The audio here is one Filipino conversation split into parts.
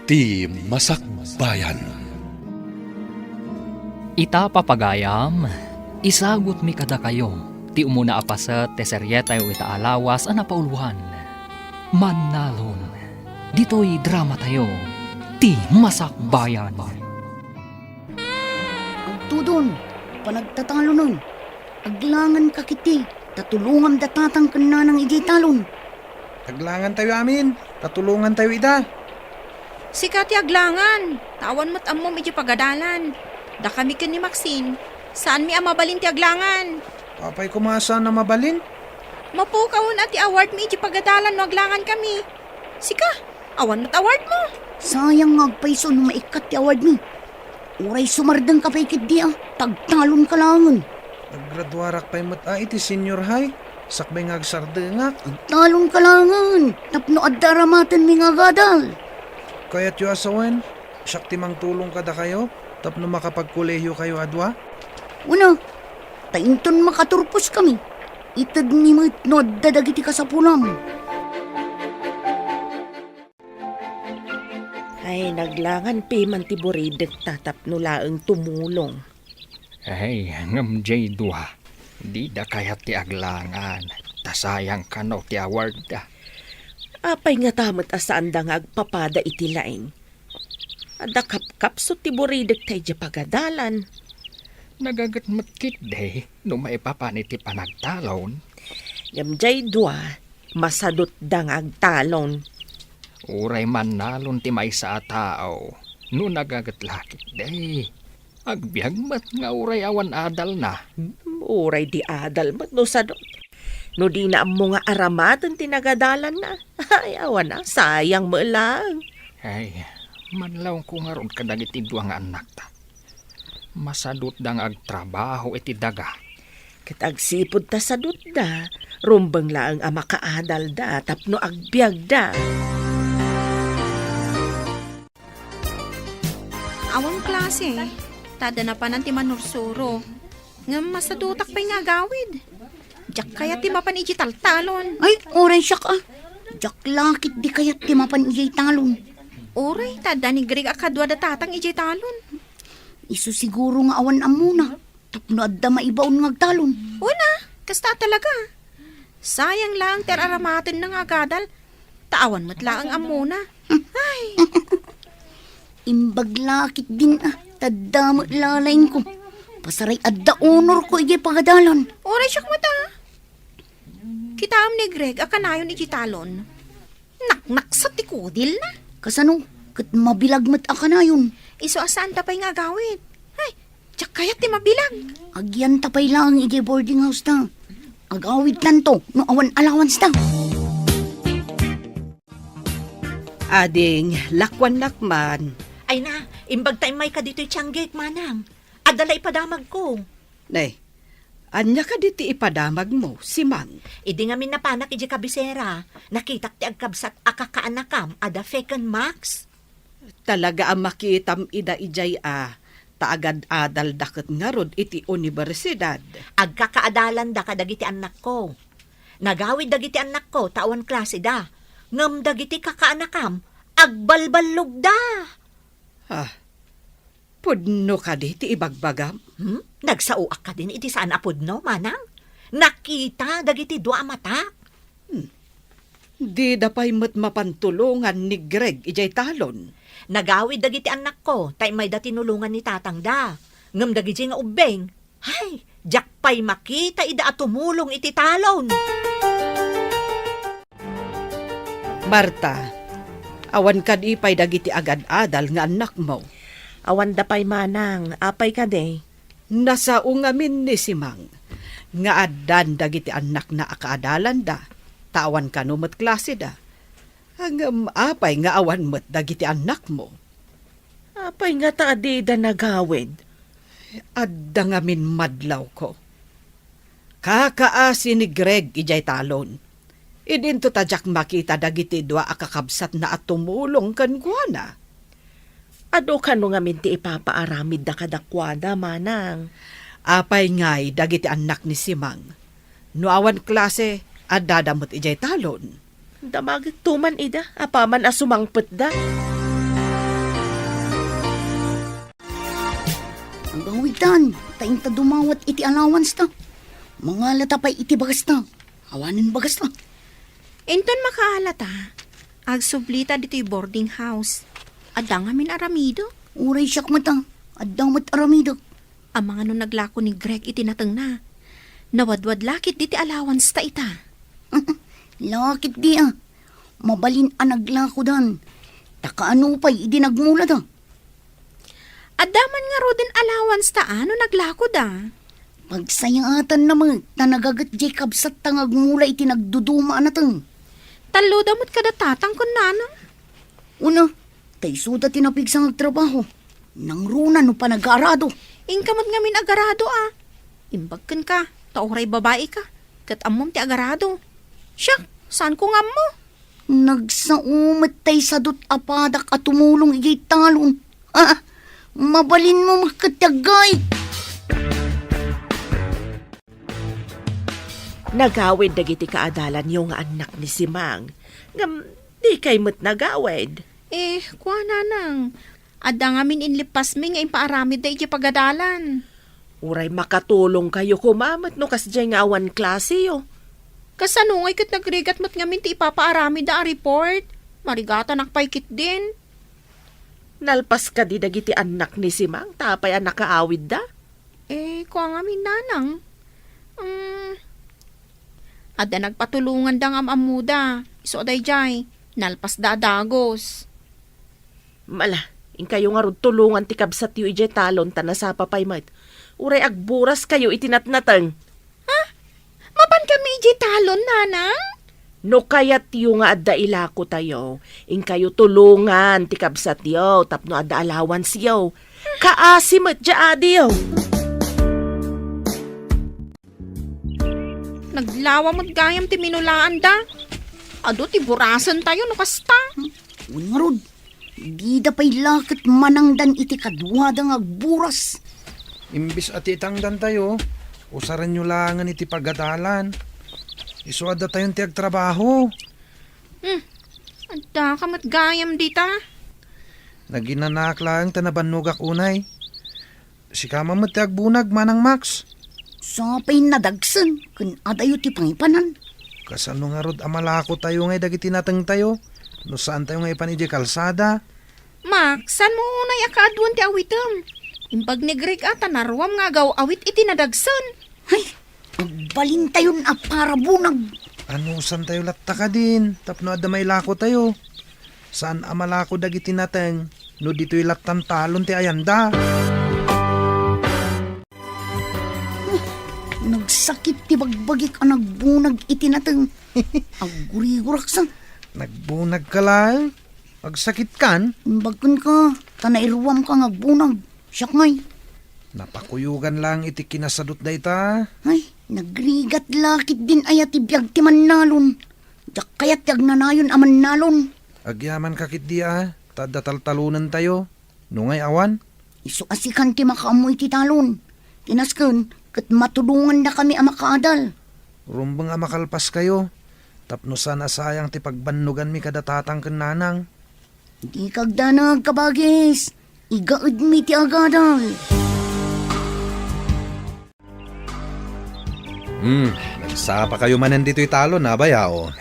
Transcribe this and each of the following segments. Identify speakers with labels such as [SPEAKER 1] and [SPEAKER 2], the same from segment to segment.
[SPEAKER 1] Ti Masakbayan.
[SPEAKER 2] Ita papagayam, isagot mi kada kayo, ti umuna apasat te seryeta iti alawas a napauluhan. Manalon, dito'y drama tayo, ti Masakbayan.
[SPEAKER 3] Ang tudon, panagtatalo nun. Aglangan ka kiti, tatulungan datatang kana ng ijay talon.
[SPEAKER 4] Aglangan tayo amin, tatulungan tayo ida.
[SPEAKER 5] Sikat aglangan, tawan mo't ammo medyo pagadalan. Da kami ken ni Maxine, saan mi amabalin ti aglangan?
[SPEAKER 4] Apay kumasa na mabalin.
[SPEAKER 5] Mapukawon at ti award mi iti pagadalan no aglangan kami. Sika, awan mo't award mo.
[SPEAKER 3] Sayang ngagpaiso no maikat ti award mi. Uray sumardang ka paikit di tagtalon ka langan.
[SPEAKER 4] Naggraduarak pa'y mata iti senior high. Sakbay ngagsardengak.
[SPEAKER 3] Talon ka langan, tapno addaramatan mi nga gadal.
[SPEAKER 4] Kaya't yu asawen, siyak timang tulong kada kayo, tapno makapagkolehiyo kayo adwa.
[SPEAKER 3] Una, tainton makaturpos kami. Itad ni matnod dadagiti ka sa pulam.
[SPEAKER 6] Ay, naglangan piman ti Buridet tatapno laeng tumulong.
[SPEAKER 2] Ay, ngam jay dua, di da kayat ti aglangan, tasayang kano ti award da.
[SPEAKER 6] Apay nga tamat asaan da nga agpapada iti laing. Ada kapkapso ti Buridet tay di pagadalan.
[SPEAKER 2] Nagagat matkit de, no maipapani ti panagtalon.
[SPEAKER 6] Yamjay dua, masadot da nga agtalon.
[SPEAKER 2] Uray man nalon ti may sa tao, no nagagat lakit de. Agbiag mat nga uray awan adal na.
[SPEAKER 6] Uray di adal mat no sadot. No di na mo nga aramatan tinagadalan na. Ay, awan na, sayang mo lang.
[SPEAKER 2] Ay, manlaw ko nga ron kadag iti duwang anak ta. Masadot dang agtrabaho iti daga.
[SPEAKER 6] Kitagsipod ta sadot da, rumbang laang ama kaadal da, tapno agbiag da.
[SPEAKER 5] Awang klase, tada na pa ng ti manursuro. Nga masadutak pa'y nga gawid. Diyak kaya ti mapan iti taltalon.
[SPEAKER 3] Ay, oray siya ka. Jak lakit di kayat ti mapan ijay talon.
[SPEAKER 5] Oray, tada ni Greg akadwa da tatang iti talon.
[SPEAKER 3] Isu siguro nga awan amuna. Tapno adda maibaon ngagtalon.
[SPEAKER 5] Una, kasta talaga. Sayang lang ter aramatin ng agadal. Taawan mo't lang ang amuna. Ay,
[SPEAKER 3] Imbag lakit din tadamot lalain ko. Pasaray adda honor ko ijay pagadalan.
[SPEAKER 5] oray siyak mata. Kitaam ni Greg akanayon iti talon. Naknak sa tikudil na.
[SPEAKER 3] Kasano, kat mabilag mat akanayon.
[SPEAKER 5] Iso asaan tapay nga gawid. Ay, tiyak kaya ti mabilang.
[SPEAKER 3] Agyan tapay lang ijay boarding house ta. Agawid lang to, no awan allowance ta.
[SPEAKER 6] Ading, lakwan-lakman.
[SPEAKER 7] Ay na, imbag tayo may ka dito'y tiyanggik, manang. Adala ipadamag ko.
[SPEAKER 6] Nay, anya ka diti ipadamag mo, si Mang.
[SPEAKER 7] Idi nga min napanak iji kabisera. Nakitak ti agkabsat akakaanakam, ada feken max.
[SPEAKER 6] Talaga ang makitam ida ijay taagad adal daket nga rod iti universidad.
[SPEAKER 7] Agkakaadalan da kadagiti anak ko. Nagawid dagiti anak ko, tawan klase da. Ngam dagiti kakaanakam, agbalbalog da.
[SPEAKER 6] Pudno ka diti ibagbagam.
[SPEAKER 7] Nagsauak ka din iti saan apudno, manang. Nakita dagiti dua mata.
[SPEAKER 6] Di dapay mat mapantulungan ni Greg ijay talon.
[SPEAKER 7] Nagawid dagiti anak ko, tay may da tinulungan ni tatang da. Ngam dagiti nga ubeng. Hay, jak pay makita ida at tumulong iti talon.
[SPEAKER 6] Marta, awan ka di pay dagiti agad-adal nga anak mo.
[SPEAKER 7] Awan da pay manang, apay ka de.
[SPEAKER 6] Nasao ngamin ni si Mang. Nga addan dagiti anak na akaadalan da. Tawan ka numat klase da. Hanggang apay nga awan mat dagiti anak mo.
[SPEAKER 7] Apay nga taadi da nagawid.
[SPEAKER 6] Adda ngamin madlaw ko. Kakaasi ni Greg ijay talon. Idinto tadyak makita dagiti dua akakabsat na at tumulong kan guana.
[SPEAKER 7] Ado ka no nga minti ipapaaramid da kadakwada, manang.
[SPEAKER 6] Apay ngay dagiti anak ni Simang. Nuawan klase, adadamot ijay talon.
[SPEAKER 7] Damagit tuman ida, apaman asumangpet da.
[SPEAKER 3] Awitan, taing ta dumawat iti allowance ta. Mga latapay iti bagas ta. Awanin bagas ta.
[SPEAKER 5] Inton makahalata, agsublita dito'y boarding house. Adang amin aramido.
[SPEAKER 3] Uray siyak mata. Adang mat aramido.
[SPEAKER 5] Ang mga nung naglako ni Greg itinatang na. Nawadwad lakit diti allowance ta ita.
[SPEAKER 3] Lakit di ah. Mabalin ang naglako dan. Takaano pa'y idinagmula da.
[SPEAKER 5] Adaman nga ro din allowance ta ano naglako da.
[SPEAKER 3] Pagsayatan naman, tanagagat Jacob sa tangagmula iti nagduduma na tang.
[SPEAKER 5] Talo damot kada tatang kun nanang.
[SPEAKER 3] Una, tay suda tinapig sa nagtrabaho. Nang runa no pa nag-aarado.
[SPEAKER 5] Ingkamot ngamin agarado ah. Imbagkan ka, tauray babae ka. Kat amom ti agarado. Siya, saan ko ngam mo?
[SPEAKER 3] Nagsaumat tay sadot apadak at tumulong igay talon. Ah, mabalin mo makatagay.
[SPEAKER 8] Nagawid dagiti kaadalan yung anak ni Simang. Ngam, di kay mo't nagawid.
[SPEAKER 5] Kuha na nang. Ada ngamin inlipas mi nga impaaramid da iti pagadalan.
[SPEAKER 8] Uray makatulong kayo kumamat no kasjay nga awan klase yo.
[SPEAKER 5] Kasanungay kat nagrigat mat ngamin ti ipapaaramid da a report. Marigata nakpaykit din.
[SPEAKER 8] Nalpas ka di dagiti anak ni Simang, tapay anak kaawid da.
[SPEAKER 5] Kuha ngamin nanang. Ada nagpatulungan da ng amuda. Iso day jay. Nalpas da dagos.
[SPEAKER 8] Mala, in kayo nga rod tulungan ti kabsat yu ije talon tanasa papay mat. Uray agburas kayo itinatnatang.
[SPEAKER 5] Mapan kami iti talon, nanang?
[SPEAKER 8] No kayat yu nga adda ilako tayo. In kayo tulungan ti kabsat yu tapno adda allowance yu. Kaasimat dya adi yu.
[SPEAKER 5] Naglawa mo't gayam ti minulaan da. Ado ti burasan tayo no kasta.
[SPEAKER 3] Ungarod, di da pa'y lakit manangdan iti kadwada nga agburas.
[SPEAKER 4] Imbis at itangdan tayo, usaran nyo langan iti pagadalan. Isuada tayong tiag trabaho.
[SPEAKER 5] Anda kamat gayam dita.
[SPEAKER 4] Naginanak lang tanabanugak unay. Si kama mo tiag bunag manang Max.
[SPEAKER 3] Sapay nadagsan, kun adayo ti pangipanan.
[SPEAKER 4] Kasano nga rod amalako tayo ngay dagiti natang tayo. No saan tayo ngay panidya kalsada.
[SPEAKER 5] Max, san mo unay akaadwan ti awitem? Impag ni Greg ata naruam nga gaw awit iti nadagsan.
[SPEAKER 3] Ay, magbalin tayo na para bunag.
[SPEAKER 4] Ano saan tayo latta ka din? Tapno ada may lako tayo. Saan amalako dagiti natang? No dito'y lattan talon ti ayanda.
[SPEAKER 3] Nagsakit ti bagbagik ang nagbunag iti natang. Agurigurak sa.
[SPEAKER 4] Nagbunag ka lang. Agsakit kan.
[SPEAKER 3] Bagkan ka, tanairuam ka ngagbunag. Siyak ngay.
[SPEAKER 4] Napakuyugan lang iti kinasadot da ita.
[SPEAKER 3] Ay, nagrigat lakit din ayat ti biyag ti mannalon. Diyak kayat tiag nanayon aman nalon.
[SPEAKER 4] Agyaman kakit di Tada taltalunan tayo. Nungay awan.
[SPEAKER 3] Iso asikan ti makaamoy ti talon. Tinasken, kat matulungan na kami ang makaadal.
[SPEAKER 4] Rumbang makalpas kayo. Tapno sana sayang ti pagbannugan mi kadatatang kananang.
[SPEAKER 3] Di kagdanag kabagis. Igaud mi ti agadal.
[SPEAKER 1] Nagsapa kayo manan dito'y talon na bayao.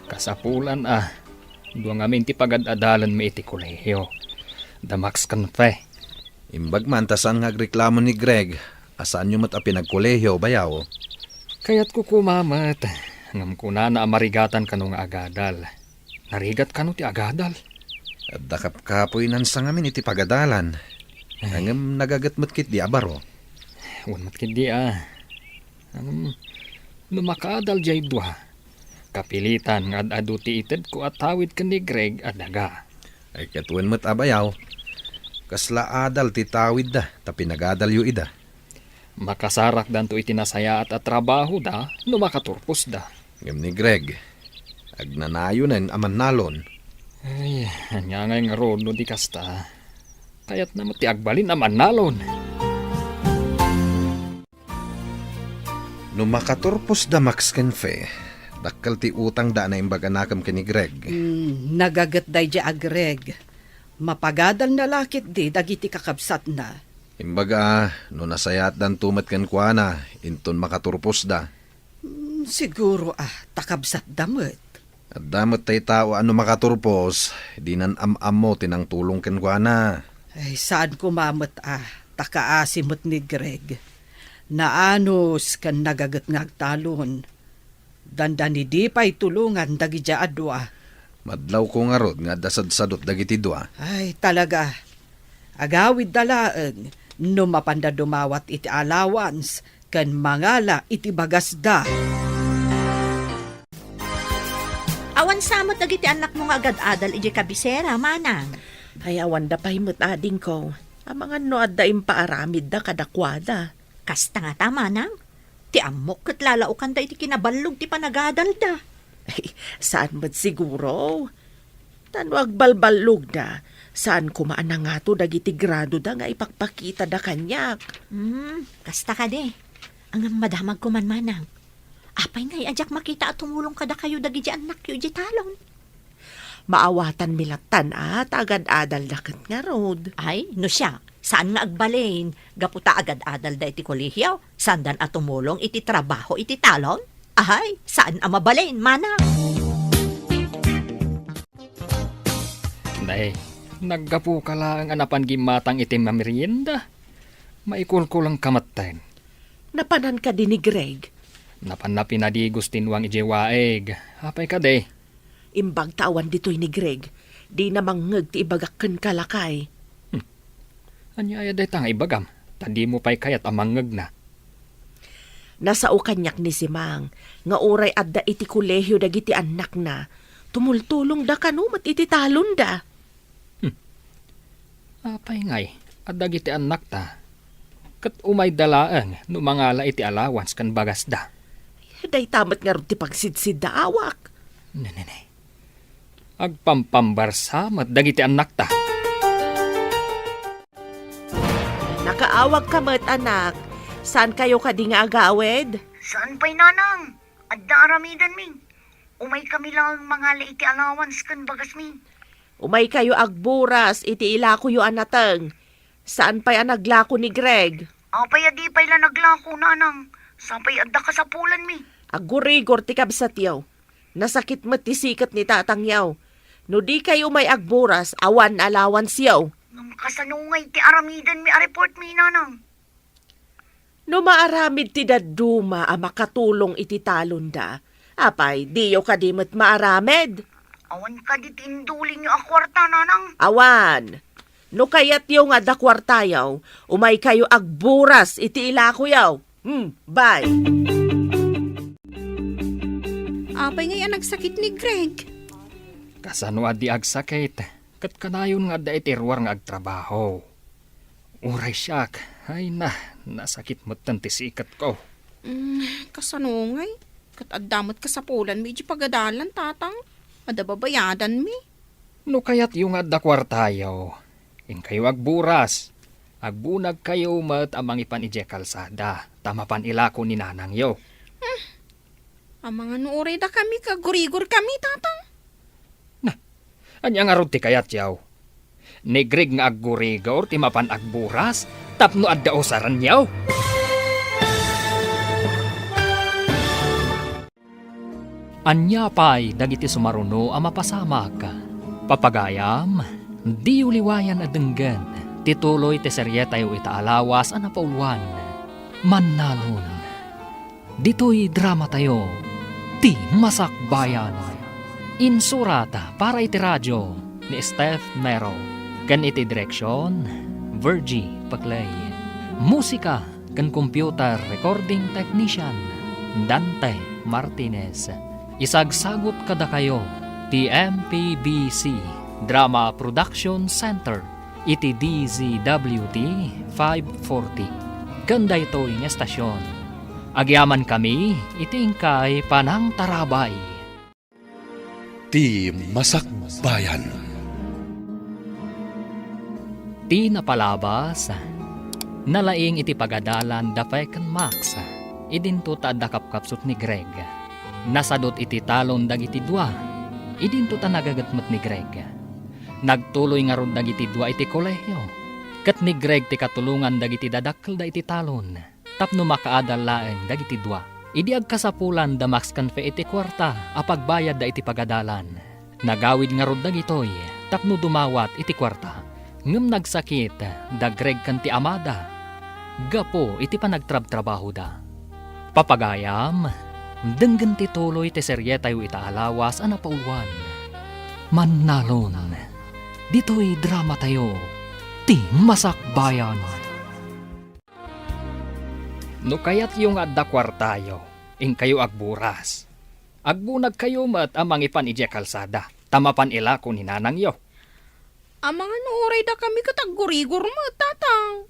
[SPEAKER 2] Kasapulan Duang amin ti pagad-adalan mi iti kolehiyo. Damax kanfe.
[SPEAKER 1] Imbag man tasan nga reklamo ni Greg. Asaan nyo mat a pinagkolehiyo bayao?
[SPEAKER 2] Kaya't ko kumamat. Ngam ko na amarigatan kano nga agadal. Narigat kano ti agadal.
[SPEAKER 1] At dakap-kapoy nan sa ngamin iti pagadalan. Hangam nagagatmat kit di abaro.
[SPEAKER 2] Wanmat kindi Lumakadal jay duha. Kapilitan nga adu ti ited ko at tawid ka ni Greg at daga.
[SPEAKER 1] Ay katuan mat abayaw. Kasla adal ti tawid da, tapi nagadal yu ida.
[SPEAKER 2] Makasarak dan to itinasaya at trabaho da, no makaturpos da.
[SPEAKER 1] Ngam ni Greg, agnanayonan aman nalon.
[SPEAKER 2] Ay, anya nga nga ron no di kasta. Kaya't naman ti agbalin aman nalon.
[SPEAKER 1] No makaturpos da Max Kenfe, dakkel ti utang da na imbaganakam kini Greg.
[SPEAKER 6] Nagagat day di agreg. Mapagadal na lakit di dagiti kakabsat na.
[SPEAKER 1] Imbaga, no nasayat dan tumat kan kuana, inton makaturpos da.
[SPEAKER 6] Siguro takabsat damot.
[SPEAKER 1] At damot tay tao ano makaturpos, di nan am-am mo tinang tulong kan kuana.
[SPEAKER 6] Ay, saan kumamot takaasimot ni Greg. Naanos kan nagagat ngagtalon. Danda ni di pa'y tulungan dagi dya adwa.
[SPEAKER 1] Madlaw ko nga rod nga dasad-sadot dagiti dua.
[SPEAKER 6] Ay, talaga. Agawid dalaan, no mapanda dumawat iti allowance, kan mangala iti bagasda.
[SPEAKER 7] Awan samot dagiti anak mo nga agad-adal iti kabisera, manang.
[SPEAKER 8] Ay awan da pahimot ading ko. Ang mga no adda impaaramid da kadakwada.
[SPEAKER 7] Kasta nga ta, manang. Ti amok kat lalaukan da iti kinabalog ti panagadal da.
[SPEAKER 8] Ay, saan mo't siguro? Tanwag balbalog da. Saan kumaan na nga to dagiti grado da nga ipakpakita da kanyak.
[SPEAKER 7] Kasta ka de. Ang madamag ko man, manang. Apay ngay ajak makita at tumulong kada kayo dagi di anak yu di talon.
[SPEAKER 8] Maawatan milatan at agad-adal dakat nga rod.
[SPEAKER 7] Ay, no siya. Saan nga agbalin? Gaputa agad-adal da iti kolehiyaw. Sandan at tumulong iti trabaho iti talon? Ay, saan ang mabalin, manang?
[SPEAKER 2] Day, naggapu ka lang anapan gimatang itim na merienda. Maikulkulang kamatayin.
[SPEAKER 8] Napanan ka din ni Greg.
[SPEAKER 2] Napan na di gustinwang ijewaeg. Hapay ka de.
[SPEAKER 8] Imbag tawan dito'y ni Greg. Di na mangeg ti ibagakken kalakay.
[SPEAKER 2] Anya ay day tang ibagam. Tandi mo pa'y kayat amangeg na.
[SPEAKER 8] Nasao kanyak ni Simang. Nga oray adda iti kolehyo dagiti anak na. Tumultulong da kanumat iti talon da.
[SPEAKER 2] Apay ngay. At dagiti anak ta. Kat umay dalaan no mangala iti allowance kan bagas da.
[SPEAKER 8] Day tamat nga rin ti pagsidsid da awak.
[SPEAKER 2] Nanay. Agpampambarsa mat dagiti anak ta.
[SPEAKER 8] Nakaawag ka mat anak. Saan kayo kadi nga agawed?
[SPEAKER 3] Saan pa'y nanang? Adda aramidan min. Umay kami lang mga iti allowance kan bagas min.
[SPEAKER 8] Umay kayo agburas iti ilako yu anateng. Saan pa'y anaglako ni Greg?
[SPEAKER 3] Apay adi pa'y la naglako nanang. Saan pa'y adda kasapulan mi.
[SPEAKER 8] Agurigor ti kabsat yaw. Nasakit mat ti sikat ni tatang yaw. No di kayo may agburas, awan allowance yaw.
[SPEAKER 3] Ngam kasanungay ti aramidan mi a report mi nanang.
[SPEAKER 8] No maaramid ti daduma a makatulong iti talon da. Apay, diyo kadimot maaramid.
[SPEAKER 3] Awan ka di tindulin yung akwarta nanang.
[SPEAKER 8] Awan. No kayat yaw nga dakwarta yaw, umay kayo agburas iti ilako yaw. Bye.
[SPEAKER 5] Apay ngayon nagsakit ni Greg.
[SPEAKER 2] Kasano adi agsakit. Kat kanayon nga da itirwar nga agtrabaho. Uray siyak. Ay na, nasakit mo tanti sikat ko.
[SPEAKER 5] Kasanungay. Kat adamot kasapulan mi iti pagadalan, tatang. Adababayadan mi.
[SPEAKER 2] No kayat yung adda kwartayo. In kayo agburas. Agbunag kayo mat amang ipan ije kalsada. Tamapan ilako ni nanang yo.
[SPEAKER 5] Ang mga nuoray da kami, kagurigor kami, tatang.
[SPEAKER 2] Anya nga rod ti kayat yaw. Ni Greg nga aggurigor ti mapan agburas. Tapno adda osaran yaw. Anya pa'y dagiti sumaruno a mapasamak. Papagayam, di uliwayan a denggan. Tituloy ti seryetayo itaalawas a napauluan. Mannalon. Dito'y drama tayo. Ti Masakbayan. Insurata para iti radyo ni Steph Mero. Kan iti direksyon, Virgie Paclay. Musika kan computer recording technician, Dante Martinez. Isagsagot kada kayo, ti MPBC Drama Production Center, iti DZWT 540. Ganda ito yung estasyon. Agyaman kami, itingkay panang tarabay.
[SPEAKER 9] Ti Masakbayan.
[SPEAKER 2] Ti napalabas, nalaing iti pagadalan da Feken Max, idinto ta da kapkapsot ni Greg. Nasadot iti talon dagiti dua, idinto ta nagagatmat ni Greg. Nagtuloy nga ron dagiti dua iti kolehyo. Kat ni Greg ti katulungan dagiti dadakkel da iti talon. Tapno makaadal laeng dagiti dua. Idi agkasapulan da max kanfe iti kwarta apagbayad da iti pagadalan. Nagawid nga rod dagitoy tapno dumawat iti kwarta. Ngem nagsakit da Greg kanti amada. Gapo iti panagtrab-trabaho da. Papagayam, denggen ti tuloy ti serye tayo itaalawas ana pauluan. Mannalon, dito'y drama tayo, ti masakbayan. No kayat yung adda kwartayo, ing kayo agburas. Agbunag kayo mat amang ipan ije kalsada, tamapan ila ko ni nanang yo.
[SPEAKER 5] Amang oray da kami katagurigor mo, tatang.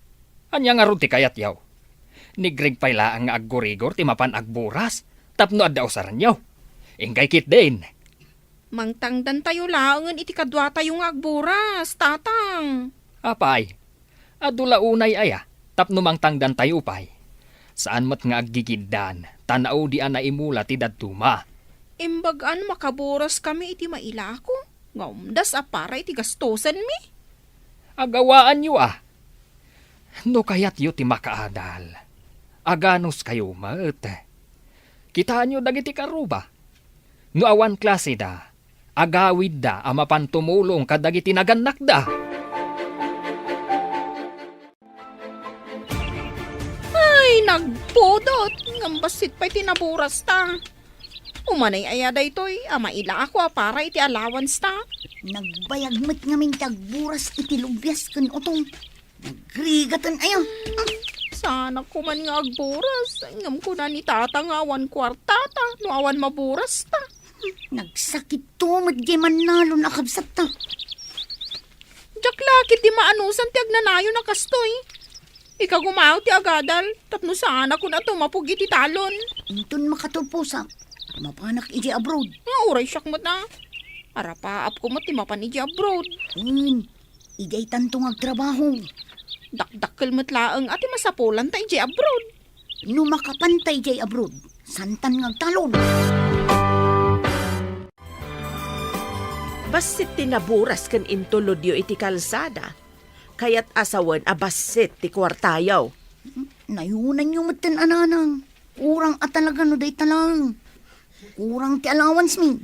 [SPEAKER 2] Anya nga ron ti kayat yaw. Ni Greg payla ang aggurigor ti mapan agburas, tapno adda usaran yaw. Ingkay kit din.
[SPEAKER 5] Mangtangdan tayo laangan iti kadwa tayo nga agburas, tatang.
[SPEAKER 2] Apay, adula unay aya, tapno mangtangdan tayo pay. Saan mat nga aggigiddan, tanaw di ana imula ti dadtuma.
[SPEAKER 5] Imbagaan makaburas kami iti mailako. Ngaumdas apara iti gastosan mi.
[SPEAKER 2] Agawaan yu ah. No kayat yu ti makaadal. Aganos kayo maet. Kitaan yu dagiti karuba. No awan klase da, agawid da amapan tumulong kadagiti naganak da.
[SPEAKER 5] Ay, nagpudot. Ngambasit pa'y tinaburas ta. Umanay ayada ito'y amaila ako para iti allowance ta.
[SPEAKER 3] Nagbayagmat ngamin tagburas iti lubyas kan utong. Nagrigatan ayo.
[SPEAKER 5] Sana ko man nga agburas. Ngam ko na ni tata nga awan kwarta ta. No awan maburas ta.
[SPEAKER 3] Nagsakit to madyaman nalo nakabsat ta.
[SPEAKER 5] Diyak lakit di maanusan ti agnanayo na kastoy. Ika gumaw ti agadal. Tapno sana ko na tumapog iti talon.
[SPEAKER 3] Intun makatupusa. Mapanak iti abroad.
[SPEAKER 5] Nga uray siyak mo na. Arapaap ko mo ti mapan iti abroad.
[SPEAKER 3] Iday tantong agtrabaho.
[SPEAKER 5] Dakdakkel mo't laeng ati masapulan ta iti abroad.
[SPEAKER 3] No makapantay jay abroad. Santan ngagtalon.
[SPEAKER 8] Basit tinaburas kan intulodyo iti kalsada. Kayat asawan abasit ti kwartayaw.
[SPEAKER 3] Nayunan yung matan ananang. Kurang at talaga no day talang. Kurang ti allowance mi.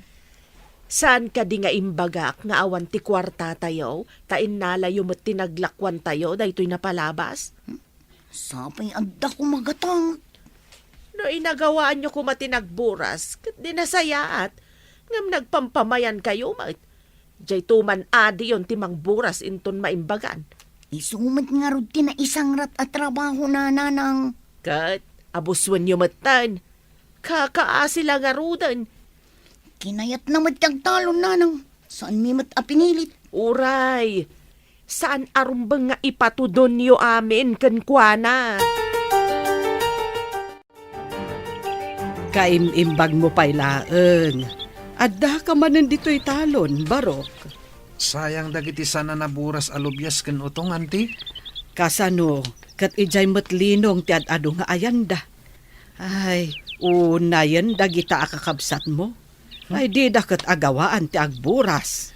[SPEAKER 8] Saan ka di nga imbagak nga awan ti kwarta tayo, tain nalayo mo't tinaglakwan tayo, dahito'y napalabas?
[SPEAKER 3] Sapay agda ko magatang.
[SPEAKER 8] No inagawaan nyo kumatinagburas, kat di nasayaat, ngam nagpampamayan kayo, mat. Diyay tuman adi yon timang buras inton maimbagan.
[SPEAKER 3] Isumat nga rod ti na isang rat at trabaho na nanang.
[SPEAKER 8] Kat, abuswan nyo matan. Kakaasi lang nga rudan.
[SPEAKER 3] Kinayat na matagtalon nanang. Saan mi mat apinilit?
[SPEAKER 8] Uray, saan arumbang nga ipatudon nyo amin kankwana?
[SPEAKER 6] Kaimimbag mo pa'y laeng. Adda ka manan dito'y talon, Barok.
[SPEAKER 4] Sayang dagiti sana naburas alubyas ken utong anti.
[SPEAKER 6] Kasano, kat ijay matlinong ti adado nga ayanda. Ay, unayan dagita akakabsat mo. Ay di dakat agawaan ti agburas.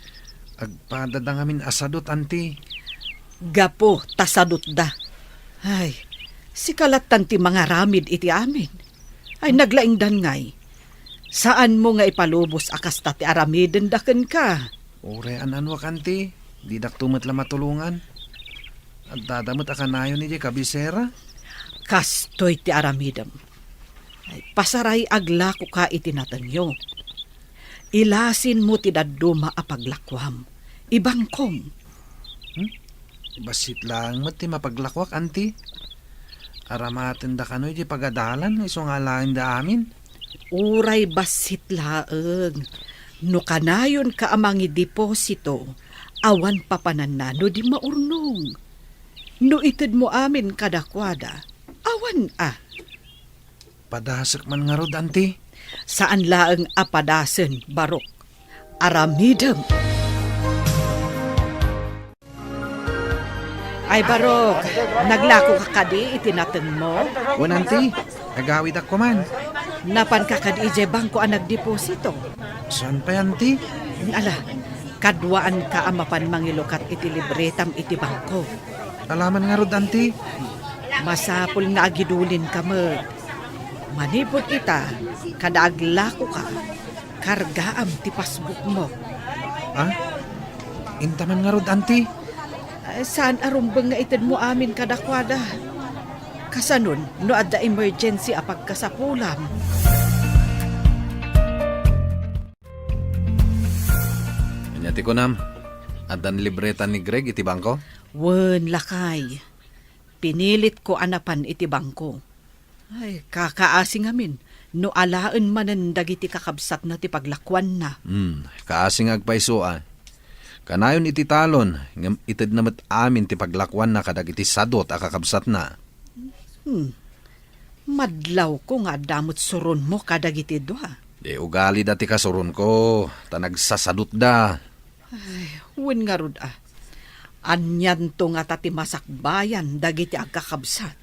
[SPEAKER 4] Agpadada ngamin asadot anti.
[SPEAKER 6] Gapo, tasadot da. Ay, sikalatan ti mga ramid iti amin. Ay naglaing dangay. Saan mo nga ipalubos akas ti aramiden daken ka?
[SPEAKER 4] Ure ananwak anti. Di daktumat la matulungan. At dadamot akanayon ni kabisera.
[SPEAKER 6] Kastoy ti aramidem. Ay, pasaray agla ko ka itinatanyo. Ilasin mo ti daduma apaglakwam. Ibangkom.
[SPEAKER 4] Basit lang mat ti mapaglakwak anti. Aramaten da kanoy di pagadalan iso nga lain da amin.
[SPEAKER 6] Uray basit laeng. No kanayon ka amangi deposito, awan papananano di maurnong. No ited mo amin kadakwada, awan
[SPEAKER 4] Padasak man nga rod anti.
[SPEAKER 6] Saan laeng apadasen, Barok? Aramidem. Ay, Barok, naglako ka kadi itinateng mo?
[SPEAKER 4] Wan anti, agawid ako man.
[SPEAKER 6] Napan ka kadi ije bangko ang nagdeposito.
[SPEAKER 4] Saan pa anti?
[SPEAKER 6] Ala, Kadwaan ka amapan mangilukat iti libretam iti bangko.
[SPEAKER 4] Alaman nga rod, auntie.
[SPEAKER 6] Masapul nga agidulin ka mo. Manipot ita, kada aglako ka, kargaam ti passbook mo.
[SPEAKER 4] Ha? Intaman nga rod, auntie.
[SPEAKER 6] Saan arumbang nga itin mo amin kadakwada? Kasanon, no adda emergency apag kasapulam.
[SPEAKER 1] Kanyati ko nam, adan libreta ni Greg iti bangko?
[SPEAKER 6] Wen lakay. Pinilit ko anapan iti bangko. Ay, kakaasing amin. No alaan manan dagiti kakabsat na ti paglakwan na.
[SPEAKER 1] Kaasing agpaiso Kanayon iti talon, ngam itid namat amin ti paglakwan na kadag iti sadot akakabsat na.
[SPEAKER 6] Madlaw ko nga damot suron mo kadagiti doha.
[SPEAKER 1] Di ugali dati kasurun ko, tanagsasadot da.
[SPEAKER 6] Wen nga rod Anyan to nga tati masakbayan dagiti agkakabsat.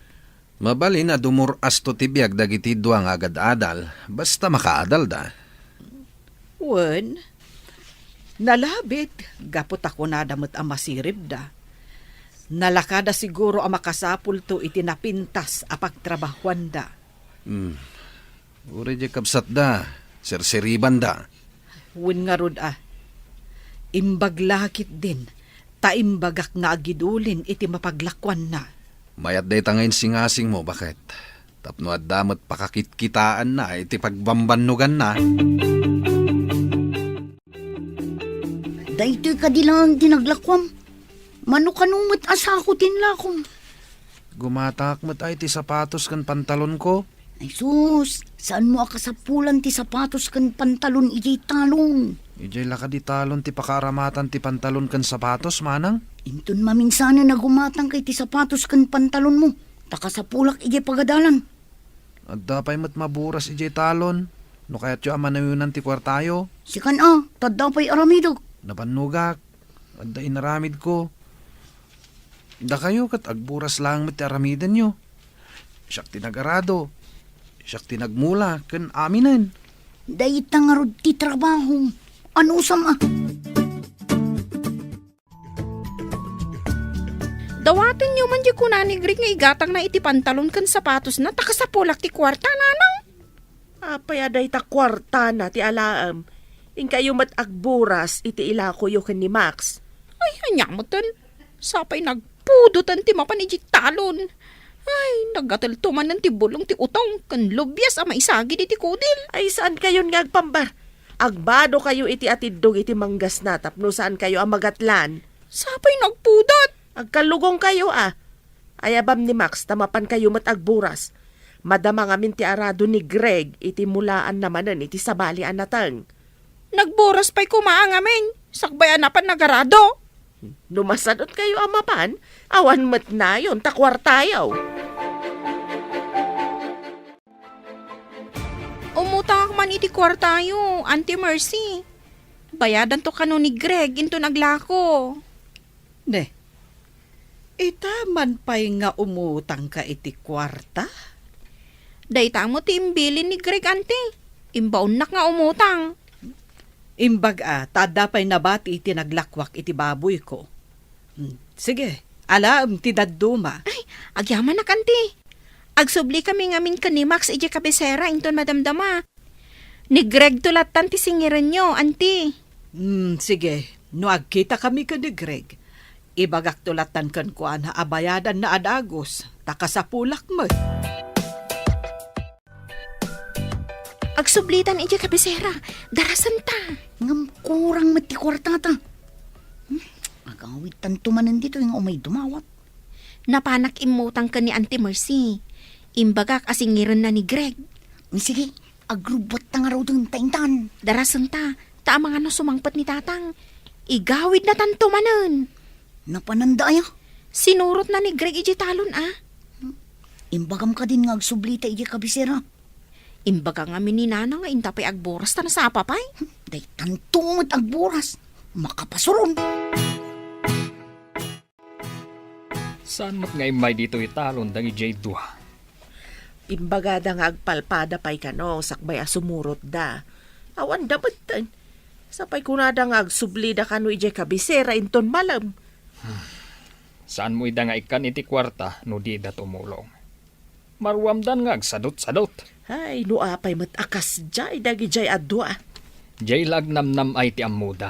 [SPEAKER 1] Mabali na dumuras to tibiyag dagiti duang agad-adal, basta makaadal da.
[SPEAKER 6] Wen, nalabit, gapot ako na damot ang masirib da. Nalakada siguro ang makasapul to itinapintas apagtrabahuan da.
[SPEAKER 1] Uri di kabsat da, serseriban da.
[SPEAKER 6] Wen nga rod imbaglakit din, taimbagak nga agidulin iti mapaglakwan na.
[SPEAKER 1] Mayat day tangayin singasing mo, bakit? Tapno at damot pakakitkitaan na, iti pagbambanugan na.
[SPEAKER 3] Daytoy ka di lang dinaglakwam. Mano kanumot asakutin lakom.
[SPEAKER 4] Gumatak mo't ay ti sapatos kan pantalon ko.
[SPEAKER 3] Ay sus, saan mo akasapulan ti sapatos kan pantalon iti talon?
[SPEAKER 4] Ijay laka di talon ti pakaramatan ti pantalon kan sapatos, manang.
[SPEAKER 3] Inton maminsana na gumatang kay ti sapatos kan pantalon mo. Takasapulak iti pagadalan.
[SPEAKER 4] At dapay mo't maburas ijay talon. No kaya't yung amanayunan ti kwartayo.
[SPEAKER 3] Sikan tadapay aramidog.
[SPEAKER 4] Napanugak. At da inaramid ko. Da kayo kat agburas lang mo't ti aramidan nyo. Siyak tinagarado. Siyak tinagmula kan aminan.
[SPEAKER 3] Dayta nga rod ti trabaho. Ano sama?
[SPEAKER 5] Dawatin nyo man di ko na ni Greg nga igatang na iti pantalon kan sapatos na takasapulak ti kwarta nanang.
[SPEAKER 8] Apay aday ta kwarta na ti alaam. In kayo mat agburas iti ilako yo ken ni Max.
[SPEAKER 5] Ay, hanyamutan. Sapay nagpudutan ti mapanijik talon. Ay, nagataltuman ng tibulong ti utong kan lubyas ama isagi di ti kudil.
[SPEAKER 8] Ay saan kayon nga agpambar? Agbado kayo iti atidog iti manggas na tapno saan kayo ang magatlan.
[SPEAKER 5] Sapay nagpudat.
[SPEAKER 8] Agkalugong kayo Ayabam ni Max tamapan kayo mat agburas. Madama ngamin ti arado ni Greg iti mulaan namanan iti sabalian natang.
[SPEAKER 5] Nagburas pa'y kumaang amin. Sakbayan na pan nagarado.
[SPEAKER 8] Numasadot kayo amapan, awan mat na yon takwartayaw.
[SPEAKER 5] Umutang man iti kwartayo, Auntie Mercy. Bayadan to kano ni Greg into naglako.
[SPEAKER 6] Ne, itaman pa'y nga umutang ka iti kwarta?
[SPEAKER 5] Dayta mo ti imbilin ni Greg, Auntie. Imbaon nak nga umutang.
[SPEAKER 6] Imbag tada pa'y nabati iti naglakwak iti baboy ko. Sige, alam ti dadduma.
[SPEAKER 5] Ay, agyaman nak, Auntie. Agsubli kami ngamin ka ni Max iti kabisera inton madamdama. Ni Greg tulatan ti singiran nyo, Auntie.
[SPEAKER 6] Sige, no agkita kami ka ni Greg. Ibagak tulatan kan kuan ha abayadan na adagos. Takasapulak mo.
[SPEAKER 5] Agsublitan iti kabisera. Darasan ta.
[SPEAKER 3] Ngam kurang mati kwartata. Agawit tanto manan dito yung umay dumawat.
[SPEAKER 5] Napanak imutang ka ni Auntie Mercy. Imbagak asingiran na ni Greg.
[SPEAKER 3] Sige, agrubot na nga raw dun taintan.
[SPEAKER 5] Darasan ta. Ta mga no sumangpat ni tatang. Igawid na tanto manan.
[SPEAKER 3] Napananda aya.
[SPEAKER 5] Sinurot na ni Greg iti talon
[SPEAKER 3] Imbagam ka din nga agsublita iti kabisera.
[SPEAKER 5] Imbaga nga mininana nga intapay agboras ta na sa apapay.
[SPEAKER 3] Day tantumot agburas. Makapasuron.
[SPEAKER 2] Saan mat nga imay dito italon dangi J2?
[SPEAKER 8] Imbagada nga agpalpada pa'y kano, sakbay asumurot da. Awan dapat tan. Sapay kunada nga agsublida kanu ijay kabisera inton malam.
[SPEAKER 2] Saan mo ida nga ikan iti kwarta no di da tumulong? Marwamdan nga agsadot-sadot.
[SPEAKER 8] Ay, no apay mat akas jay dagi jay adwa.
[SPEAKER 2] Jay lagnamnam ay ti amuda.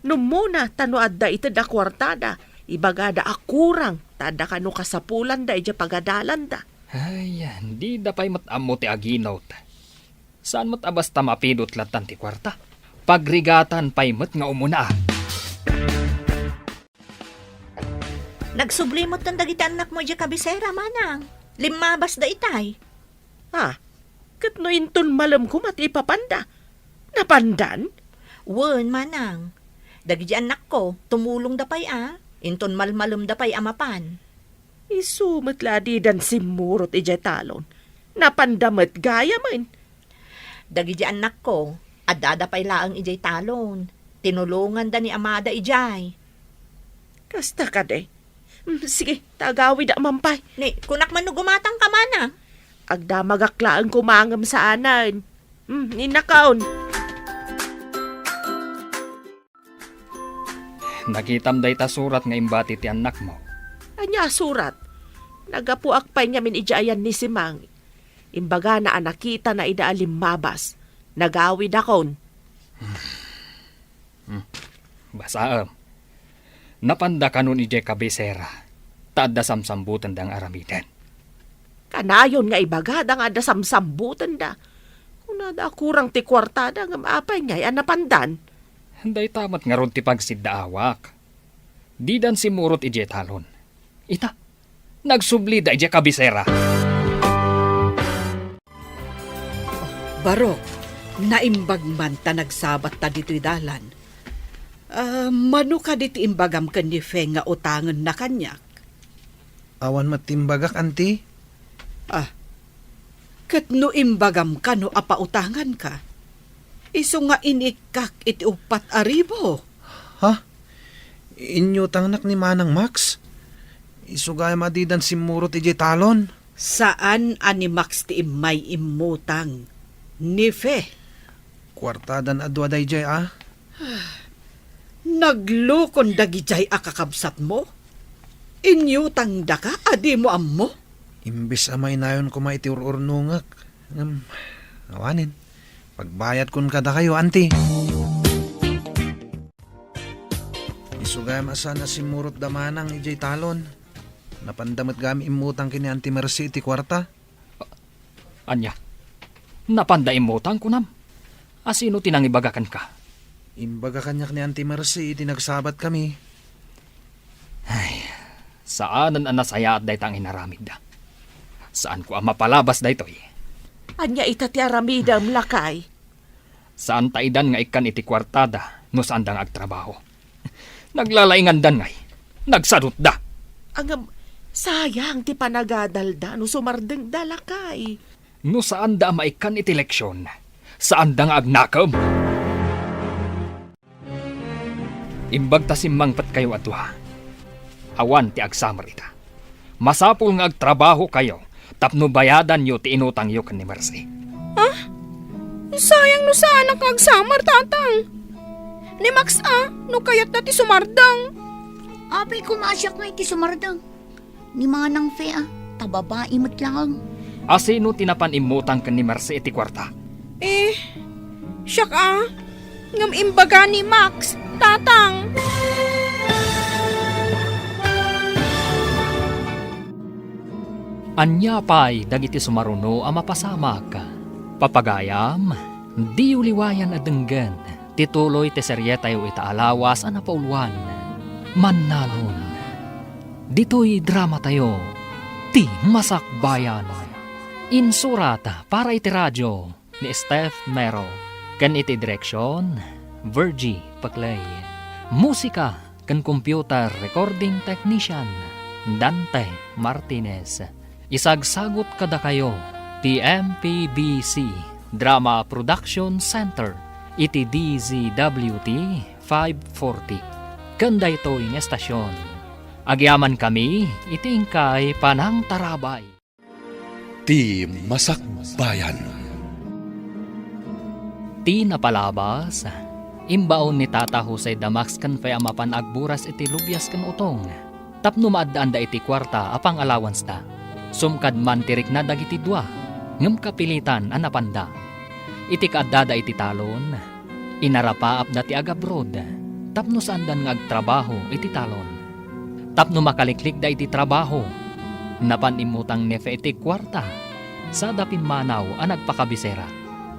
[SPEAKER 8] No muna tano adda ita da kwartada. Ibagada akurang tada kanu kasapulan da ija pagadalan da.
[SPEAKER 2] Ay, di da pa'y matamo ti aginot. Saan mo't abasta mapidot latan ti kwarta? Pagrigatan pa'y mat nga umuna.
[SPEAKER 7] Nagsublimot ng dagiti anak mo ija kabisera, manang. Limabas da itay.
[SPEAKER 8] Ha? Kat no inton malam ko mat ipapanda. Napandan?
[SPEAKER 7] Wen, manang. Dagiti anak ko, tumulong da pa'y Inton malmalum da pa'y amapan.
[SPEAKER 8] Isumat ladi dan simurot ijay talon. Napandamat gaya man.
[SPEAKER 7] Dagiti anak ko, adada pa'y laang ijay talon. Tinulungan da ni amada ijay.
[SPEAKER 8] Kasta ka de. Sige, tagawi da mampay.
[SPEAKER 7] Ni, kunak man no gumatang ka manang.
[SPEAKER 8] Agda magaklaan kumangam sa anan. Ninakaon.
[SPEAKER 2] Nakitam day ta surat nga imbati ti anak mo.
[SPEAKER 8] Anya surat. Nagapuak pa niya min ijayan ni Simang. Imbaga na anakita na idaalim mabas. Nagawi dakon.
[SPEAKER 2] Basaam. Napanda kanon ijay kabisera. Taadda samsambutan dang aramiden.
[SPEAKER 8] Kanayon nga ibagada nga da samsambutan da. Kung nada kurang ti kwartada nga maapay nga anapandan.
[SPEAKER 2] Day tamat nga ron ti pagsidda awak. Di dan simurot ije talon. Ita, nagsubli da ije kabisera.
[SPEAKER 6] Barok, naimbag man ta nagsabat ta dito'y dalan. Mano ka diti imbagam kan ni Feng nga utangan na kanyak?
[SPEAKER 4] Awan matimbagak, anti.
[SPEAKER 6] Kat no imbagam ka no apautangan ka. Iso nga inikak iti 4,000.
[SPEAKER 4] Ha? Inyo tangnak ni Manang Max? Isugay madidan simurot ije talon?
[SPEAKER 6] Saan ani Max ti imay imutang? Nife.
[SPEAKER 4] Kwartadan adwa day jay
[SPEAKER 6] Naglukon dagijay akakabsat mo? Inyutang da ka, adi mo ammo?
[SPEAKER 4] Imbis amay nayon ko maitiururnungak. Awanin. Pagbayad kun kada kayo, anti. Isugay masana si Murot Damanang ijay talon. Napandamat gami imutang kini Anti Mercy iti kwarta.
[SPEAKER 2] Anya, napanda imutang kunam. Asino tinangibagakan ka?
[SPEAKER 4] Imbaga kanyak ni Anti Mercy iti nagsabat kami.
[SPEAKER 2] Saanan ang nasaya at daytang inaramid da? Saan ko ang mapalabas daytoy?
[SPEAKER 8] Anya itati aramidam lakay.
[SPEAKER 2] Saan taidan nga ikan iti kwartada no saan dang agtrabaho? Naglalaingan dan ngay. Nagsadot da.
[SPEAKER 8] Ang sayang ti panagadalda no sumardeng dalakay.
[SPEAKER 2] No saan da maikan iti leksyon? Saan da nga agnakam? Imbag ta simmangpat kayo atwa. Awan ti agsamar ita. Masapul nga agtrabaho kayo tapno bayadan yo ti inutang yo kan ni Mercy.
[SPEAKER 5] Sayang no saan ang kagsamar, tatang. Ni Max no kayat na ti sumardang.
[SPEAKER 3] Apay kumasyak nga iti sumardang. Ni Manang Fe tababae mo't lang.
[SPEAKER 2] Asino tinapan imutang kan ni Mercy iti kwarta?
[SPEAKER 5] Siyak ngam imbaga ni Max, tatang.
[SPEAKER 2] Anya pa'y dagiti sumaruno ang mapasamak. Papagayam, di uliwayan adenggan, tituloy te seryetayo itaalawas ang napauluan. Mannalon. Dito'y drama tayo, ti Masakbayan. Insurata para iti radyo ni Steph Mero. Kan iti direksyon, Virgie Paclay. Musika kan computer recording technician, Dante Martinez. Isagsagot kada kayo, TMPBC Drama Production Center, iti DZWT 540. Kanda ito yung estasyon. Agyaman kami, itingkay Panang Tarabay.
[SPEAKER 9] Ti Masakbayan.
[SPEAKER 2] Ti napalabas, Imbaon ni Tata Jose Damax kan faya mapan agburas iti lubyas kan utong. Tapno maadaan da iti kwarta apang allowance da. Sumkad man tirik na dagiti dua. Ngem kapilitan anapanda. Iti kaadada iti talon. Inarapaap da ti agabrod. Tapno sandan nga agtrabaho iti talon. Tapno makaliklik da iti trabaho. Napan imutang nefe iti kwarta. Sa dapin manaw ang nagpakabisera.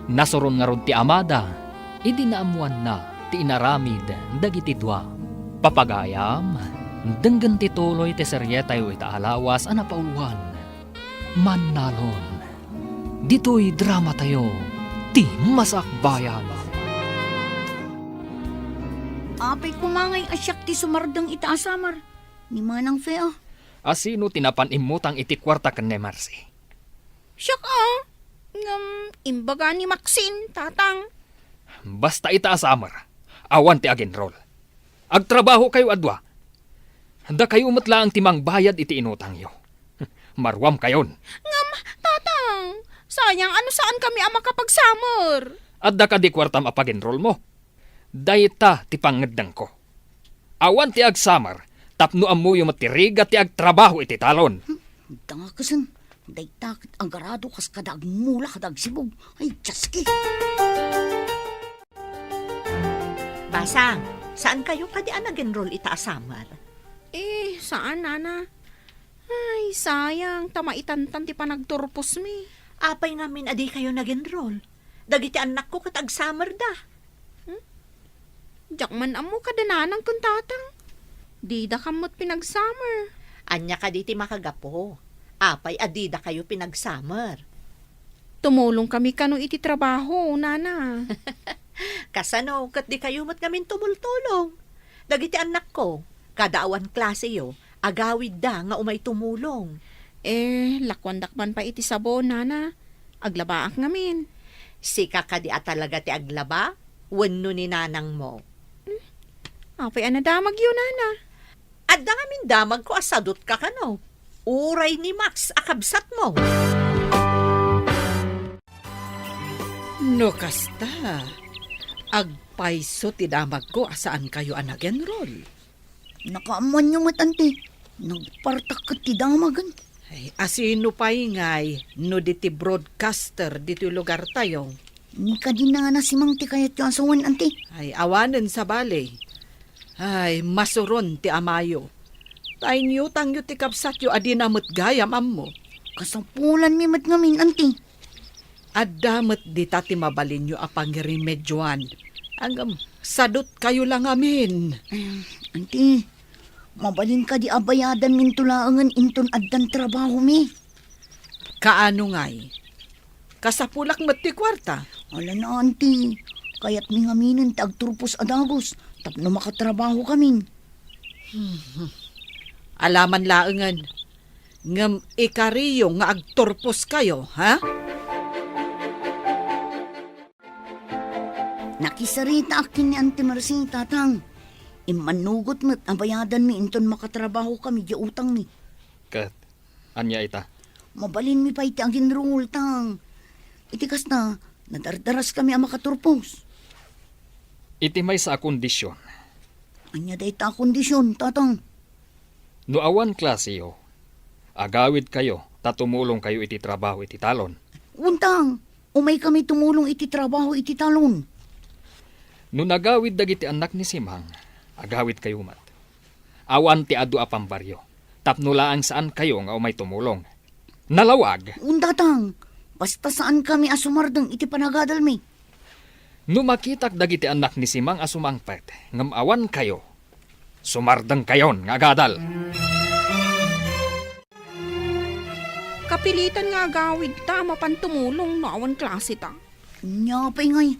[SPEAKER 2] Nasuron nga rod ti amada. Idi naamuan na ti inaramid dagiti dua. Papagayam, denggan ti tuloy ti seryetayo ita alawas ang napauluhan. Manalon, dito'y drama tayo, ti masakbayan.
[SPEAKER 3] Apay kumangay asyak ti sumardang itaasamar. Ni manang fea.
[SPEAKER 2] Asino tinapan imutang iti kwarta ken ni Marcy?
[SPEAKER 5] Siya ka, imbaga ni Maxine, tatang.
[SPEAKER 2] Basta itaas amar, awan ti agenrol. Agtrabaho kayo adwa. Da kayo umatla ang timang bayad iti inutang yo. Marwam kayon.
[SPEAKER 5] Tatang, sayang ano saan kami ang makapagsamor.
[SPEAKER 2] Adda ka di kwartam apagenrol mo. Dayta ti pangeddang ko. Awan ti agsamar, tapno amuyo matiriga ti agtrabaho iti talon.
[SPEAKER 3] Tanga kasan, day takit agarado kas kadag mula kadag sibog. Ay, tsaski.
[SPEAKER 7] Basang, saan kayo kadian nag-enroll itaasamar?
[SPEAKER 5] Saan, nana? Ay, sayang, tamaitantan ti panagturpos mi.
[SPEAKER 7] Apay ngamin adi kayo nag-enroll. Dagiti anak ko kat agsamar da.
[SPEAKER 5] Jakman amo kadananang kun tatang. Di da kamot pinagsummer.
[SPEAKER 7] Anya ka diti makagapo. Apay adida kayo pinagsamar.
[SPEAKER 5] Tumulong kami kano iti trabaho, nana.
[SPEAKER 7] Kasano, kat di kayo mat ngamin tumultulong. Dagiti anak ko, kadaawan klase yo, agawid da nga umay tumulong.
[SPEAKER 5] Lakwandakman pa iti sabon, nana. Aglabaak ngamin.
[SPEAKER 7] Sika ka di talaga ti aglaba, wenno ni nanang mo.
[SPEAKER 5] Apay anadamag yun, nana.
[SPEAKER 7] Adda ngamin damag ko asadot ka kano. Uray ni Max akabsat mo.
[SPEAKER 6] No kasta, agpaiso ti damag ko asaan kayo ang nag-enroll.
[SPEAKER 3] Nakaamuan yung matanti. Nagpartak ka ti damagan.
[SPEAKER 6] Ay, asino pa'y ngay, no diti broadcaster diti lugar tayo.
[SPEAKER 3] Ni ka din na si Mang ti kayat yung asawan, anti.
[SPEAKER 6] Ay, awanen sa bale. Ay, masuron ti amayo. Tay niyo tang yu ti kapsat yu adinamot gayam ammo.
[SPEAKER 3] Kasampulan mi mat ngamin, anti.
[SPEAKER 6] Adamat di tati mabalin yu apang remedyoan. Hanggang sadot kayo lang amin.
[SPEAKER 3] Anti, mabalin ka di abayadan min tulaangan inton addan trabaho mi.
[SPEAKER 6] Kaano ngay? Kasapulak mat ti kwarta.
[SPEAKER 3] Wala na, anti. Kaya't mi ngaminan ti agturpos adagos. Tapno makatrabaho kami.
[SPEAKER 6] Alaman laengan. Ngam ikariyo nga agturpos kayo, ha?
[SPEAKER 3] Nakisarita akin ni Auntie Marcy, tatang. Imanugot mo't abayadan mi inton makatrabaho kami di utang mi.
[SPEAKER 2] Kat, anya ita?
[SPEAKER 3] Mabalin mi pa iti agin rule, tang. Itikas na, nadardaras kami ang makaturpos.
[SPEAKER 2] Iti may sa kondisyon.
[SPEAKER 3] Anya day ta kondisyon, tatang.
[SPEAKER 2] No awan klase yo, agawid kayo, tatumulong kayo iti trabaho iti talon.
[SPEAKER 3] Untang, umay kami tumulong iti trabaho iti talon.
[SPEAKER 2] No nagawid dagiti anak ni Simang, agawid kayo mat. Awan ti adu apang baryo, tapno laang saan kayo nga umay tumulong. Nalawag,
[SPEAKER 3] Untatang, basta saan kami asumardang iti panagadal mi.
[SPEAKER 2] no makitak dagiti anak ni Simang asumangpet, ngam awan kayo, sumardang kayon nga agadal.
[SPEAKER 5] Kapilitan nga agawid ta, mapan tumulong no awan klase ta.
[SPEAKER 3] Nya pa'y ngay,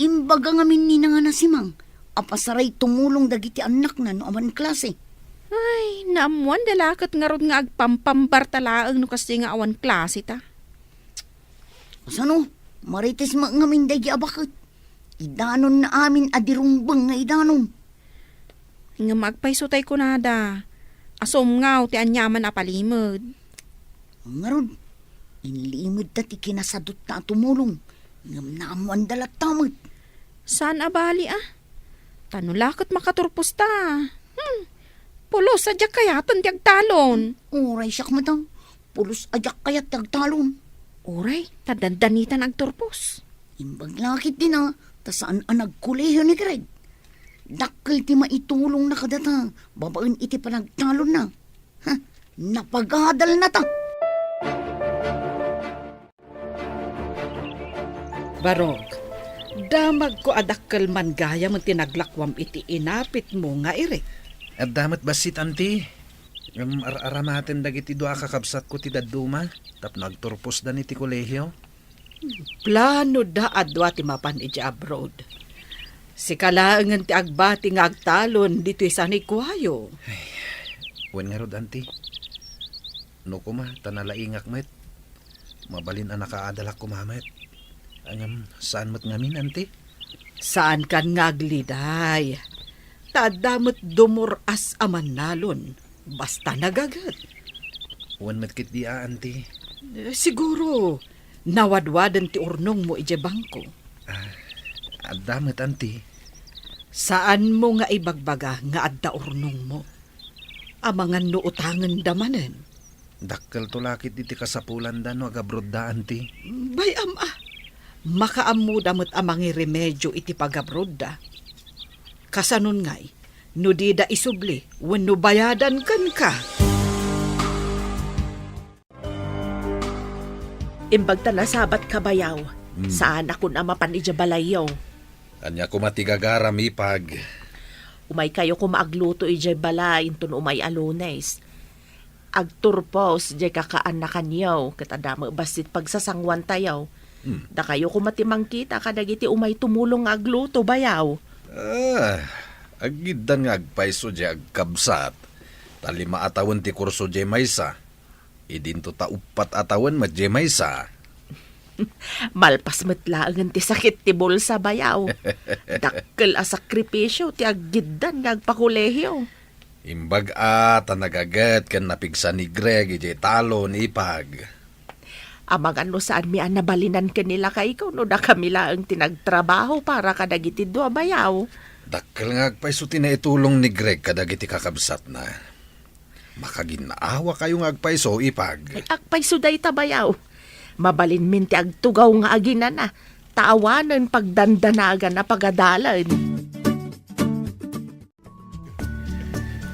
[SPEAKER 3] imbaga ngamin ni nga na si Mang, apasaray tumulong dagiti anak na no aman klase.
[SPEAKER 5] Ay, naamuan dalakat nga rod nga agpampambartalaang no kasi nga awan klase ta.
[SPEAKER 3] Sano, marites ngamin dagi abakit. Idanon na amin adirumbang nga idanon.
[SPEAKER 5] Nga magpaisutay ko nada. Asom ngaw ti anyaman apalimod.
[SPEAKER 3] Ngarod, inlimod ta ti kinasadot na tumulong. Ngam naamuan dalat tamot.
[SPEAKER 5] Saan abali Tanulakot makaturpos ta. Pulos sadya kayaton ti agtalon.
[SPEAKER 3] Uray siyak matang. Pulos ajak kayat tagtalon.
[SPEAKER 5] Uray, tadandanitan agturpos.
[SPEAKER 3] Imbag lakit din tasaan ang nagkuleho ni Greg. Dakkel ti maitulong na kadata. Babaen iti panagtalon na. Napagadal na ta.
[SPEAKER 6] Barog, damag ko adakkel man gaya mo tinaglakwam iti inapit mo nga iri.
[SPEAKER 4] At damat basit, anti. Yung aramaten dagiti doa kakabsat ko ti daduma. Tap nagturpos dan iti kolehyo.
[SPEAKER 6] Plano da adwa ti mapan iti abroad. Si kalaangan ti agbati nga agtalon dito isa ni Kuwayo.
[SPEAKER 4] Wen nga rod, anti. No kuma, tanalaingak met. Mabalin ang nakaadalak ko mamet. Angam, saan mat ngamin, anti?
[SPEAKER 6] Saan kan ngagliday? Tadamot dumuras aman nalon. Basta nagagat.
[SPEAKER 4] Wen met kit di anti.
[SPEAKER 6] Siguro, nawadwadan ti urnong mo ije bangko.
[SPEAKER 4] At damat, anti.
[SPEAKER 6] Saan mo nga ibagbaga nga adda urnong mo? Amangan no utangan damanen.
[SPEAKER 4] Dakkel to lakit iti kasapulan da no agabrod da, anti.
[SPEAKER 6] Bayam makaamu damot amangi remedyo iti pagabrod da. Kasanon ngay, no di da isubli, wenno bayadan kan ka.
[SPEAKER 8] Imbag ta nasabat ka bayaw. Saan ako na mapan ija balayaw.
[SPEAKER 1] Anya ko matigagaram ipag.
[SPEAKER 8] Umay kayo kumaagluto ija balay intun umay alunes. Agturpos jay kakaaнаkan yaw ket adama basit pagsasangwan tayaw. Da kayo kumatimang kita kadagiti umay tumulong nga agluto bayaw.
[SPEAKER 1] Agidan nga agpaiso di agkabsat. Talima atawan ti kurso di maysa. Idinto ta upat atawan mat di maysa.
[SPEAKER 8] Malpas metlaangan ti sakit ti bulsa bayaw. Dakkel a sakripisyo ti aggidan nga agpakolehyo.
[SPEAKER 1] Imbag tanagagat kan napigsa ni Greg iti talon ipag.
[SPEAKER 8] Amang ano saan mi nabalinan kanila kay ikaw no da kami lang tinagtrabaho para kadagiti dua bayaw.
[SPEAKER 1] Dakkel nga agpaiso tinaitulong ni Greg kadagiti kakabsat na. Makaginaawa kayo nga agpaiso ipag.
[SPEAKER 8] Ay akpay suday tabayaw. Mabalin min ti agtugaw nga aginan na. Taawanan pagdandanagan na pagadalan.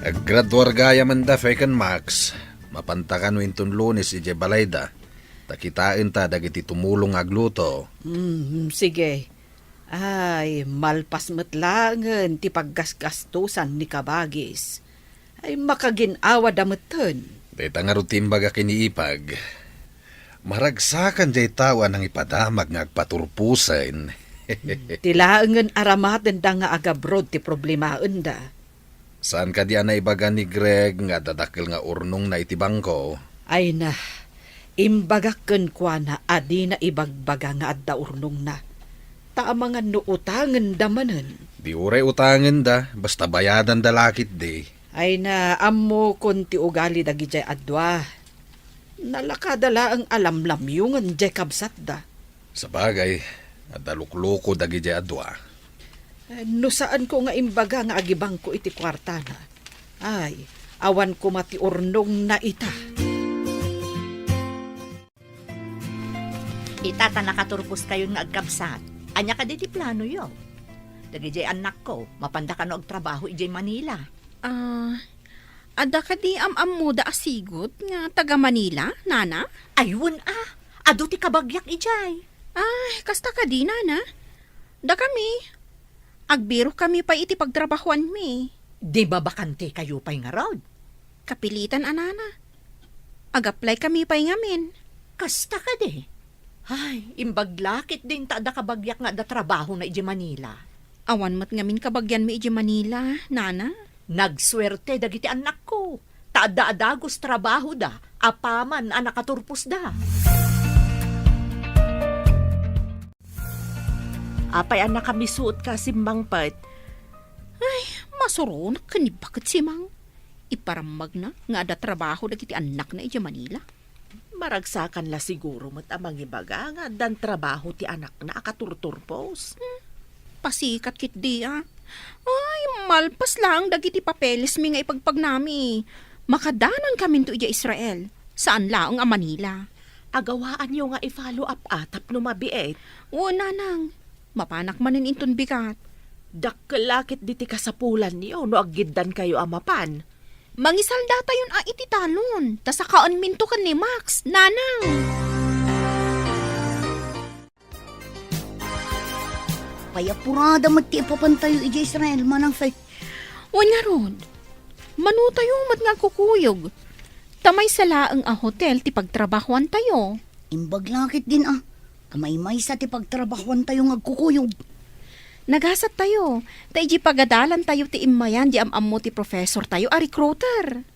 [SPEAKER 1] Aggraduar gaya man da Fekan Max. Mapantakan mo intun Lunes ije balayda. Takitain ta dagiti tumulong agluto.
[SPEAKER 6] Sige. Ay, malpas metlangan ti paggasgastusan ni Kabagis. Ay, makaginawa dametan.
[SPEAKER 1] Dita nga rutimbaga kiniipag. Maragsakan jay tawa ng ipadamag nga agpaturpusin.
[SPEAKER 6] Tilaangan aramaten da nga agabrod ti problemaen da.
[SPEAKER 1] Saan ka diyan na ibaga ni Greg nga dadakil nga urnong na itibangko?
[SPEAKER 6] Ay na, imbagaken kwa na adi na ibagbaga nga adda urnong na. Taamangan no utangan damanen.
[SPEAKER 1] Di uray utangan da, basta bayadan da lakit di.
[SPEAKER 6] Ay na, ammo konti ugali dagi jay adwa. Nalakadala ang alamlamyungan jay kabsat da.
[SPEAKER 1] Sa bagay, adalukluko dagi jay adwa.
[SPEAKER 6] No saan ko nga imbaga nga agibang ko iti kwarta na. Ay, awan ko mati urnong na ita.
[SPEAKER 7] Itata nakaturpos kayo nga agkabsat. Anya ka di plano yo. Dagi jay anak ko, mapanda ka no agtrabaho ijay Manila.
[SPEAKER 5] Ada ka di am-am da asigot nga taga Manila, nana?
[SPEAKER 7] Ayun adu ti kabagyak ijay.
[SPEAKER 5] Ay, kasta ka di, nana. Da kami. Agbiro kami pa iti pagtrabahuan mi.
[SPEAKER 7] Di ba bakante kayo pa'y nga rod?
[SPEAKER 5] Kapilitan, anana. Ag-apply kami pa'y ngamin.
[SPEAKER 7] Kasta ka di. Ay, imbaglakit din tada kabagyak nga da trabaho na iji Manila.
[SPEAKER 5] Awan mat ngamin kabagyan mi iji Manila, nana.
[SPEAKER 7] Nagswerte dagiti anak ko. Tada-adagos trabaho da. Apaman nakaturpos da. Apay anak kami suot ka simbang pat.
[SPEAKER 5] Ay, masuro na kanibakit si Mang. Iparamag na nga ada trabaho dagiti anak na iji Manila.
[SPEAKER 8] Maragsakan la siguro mat amang ibaga nga dan trabaho ti anak na akaturturpos.
[SPEAKER 5] Pasikat kit di Ay, malpas lang dagiti papeles mi nga ipagpagnami. Makadanon kami to ija Israel. Saan laong a Manila?
[SPEAKER 8] Agawaan nyo nga i-follow up atap no mabiet.
[SPEAKER 5] O nanang, mapanak manin inton bigat.
[SPEAKER 8] Dakkelakit diti kasapulan niyo no agiddan kayo amapan.
[SPEAKER 5] Mangisalda tayon iti talon. Tasakaan minto kan ni Max, nanang.
[SPEAKER 3] Payapurada mati ipapantayo ija Israel, manang fay.
[SPEAKER 5] Wanya rod. Manu tayo mat nga kukuyog. Tamay salaang a hotel ti pagtrabahuan tayo.
[SPEAKER 3] Imbaglakit din Kamay-may sa ti pagtrabahuan tayo ngagkukuyog.
[SPEAKER 5] Nagasat tayo. Tay di pagadalan tayo ti imayan di amam mo ti professor tayo a recruiter.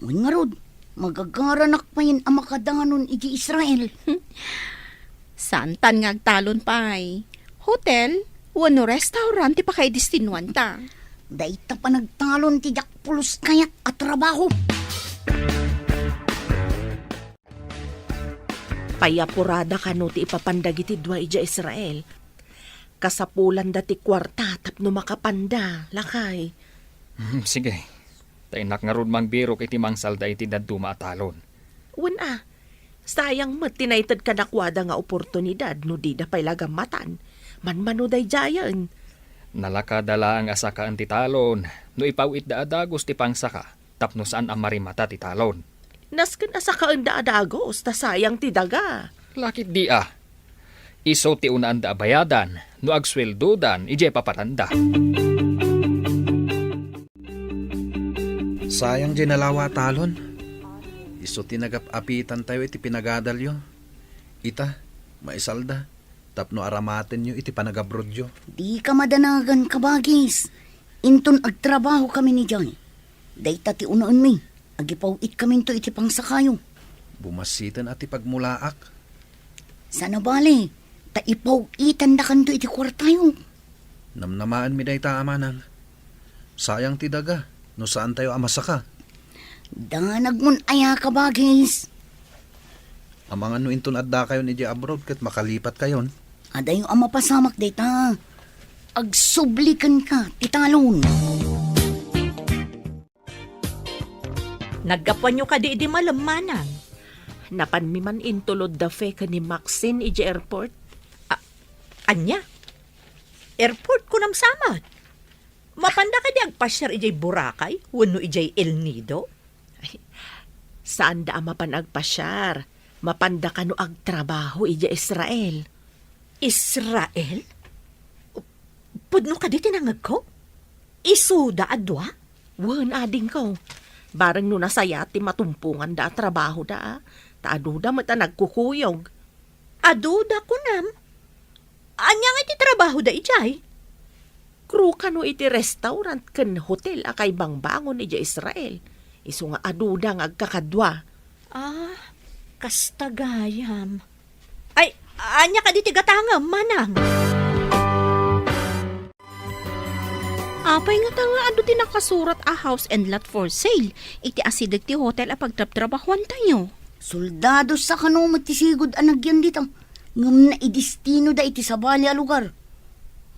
[SPEAKER 3] Uy nga rod, magagaranak pa yun ang makadanon ija Israel.
[SPEAKER 5] Santan ngagtalon pay. Hotel, wano restaurant ti pakay distinuan ta.
[SPEAKER 3] Daita pa nagtalon ti pulos kayat at trabaho.
[SPEAKER 8] Payapurada ka no ti ipapandagiti dua ija Israel. Kasapulan dati kwarta tapno makapanda, lakay.
[SPEAKER 2] Sige. Tainak nga ron mang biro kiti mang salda iti dadto maatalon.
[SPEAKER 8] Una, sayang mat tinaytad ka nakwada nga oportunidad no di da pay lagamatan. Manmano day jayan.
[SPEAKER 2] Nalakadala ang asakaan ti talon. No ipawit da adagos ti pangsaka. Tapno saan ang marimata ti talon.
[SPEAKER 8] Nasken asakaan da adagos, ta sayang ti daga.
[SPEAKER 2] Lakit di Iso ti unaan da abayadan. No agsweldodan, ije papatanda.
[SPEAKER 1] Sayang di nalawa talon. Iso tinagap-apitan tayo iti pinagadalyo. Ita, maisalda. Tapno aramaten nyo iti panagabrodyo.
[SPEAKER 3] Di ka madanagan kabagis. Inton agtrabaho kami ni Joy. Dayta ti unaan mi. Agipawit kami to iti pangsakayo.
[SPEAKER 1] Bumasitan at ipagmulaak.
[SPEAKER 3] Sana bale, taipawitan da kanto iti kwartayo.
[SPEAKER 1] Namnamaan mi day taamanang. Sayang ti daga. No saan tayo amasaka?
[SPEAKER 3] Danag mun aya kabagis.
[SPEAKER 1] Amang ano inton adda kayo ni di abroad kat makalipat kayon.
[SPEAKER 3] Aday yung mapasamak dayta. Agsublikan ka, titalon.
[SPEAKER 7] Naggapan nyo ka di malamanan.
[SPEAKER 8] Napan mi man intulod da fe ka ni Maxine ija airport.
[SPEAKER 7] Anya? Airport ko nam samad. Mapanda ka di agpasyar ijay Boracay, wano ijay El Nido.
[SPEAKER 8] Saan da mapan agpasyar? Mapanda ka no agtrabaho ija Israel.
[SPEAKER 7] Israel? Pudno ka di tinangag ko? Isuda adwa?
[SPEAKER 8] Wan ading ko. Barang no nasayati matumpungan da trabaho da. Taaduda mata nagkukuyog.
[SPEAKER 7] Aduda ko nam. Anya nga iti trabaho da ijay?
[SPEAKER 8] Crew ka no iti restaurant ken hotel akay bangbangon ija Israel. Isu nga aduda nga agkakadwa.
[SPEAKER 7] Kastagayam. Ay, anya ka di tigatangam, manang.
[SPEAKER 5] Apay nga tanga ado ti nakasurat a house and lot for sale. Iti asidag ti hotel a pagtraptrabahuan tayo.
[SPEAKER 3] Soldado sa kanong matisigod anagyan dito. Ngam na idistino da iti sabali a lugar.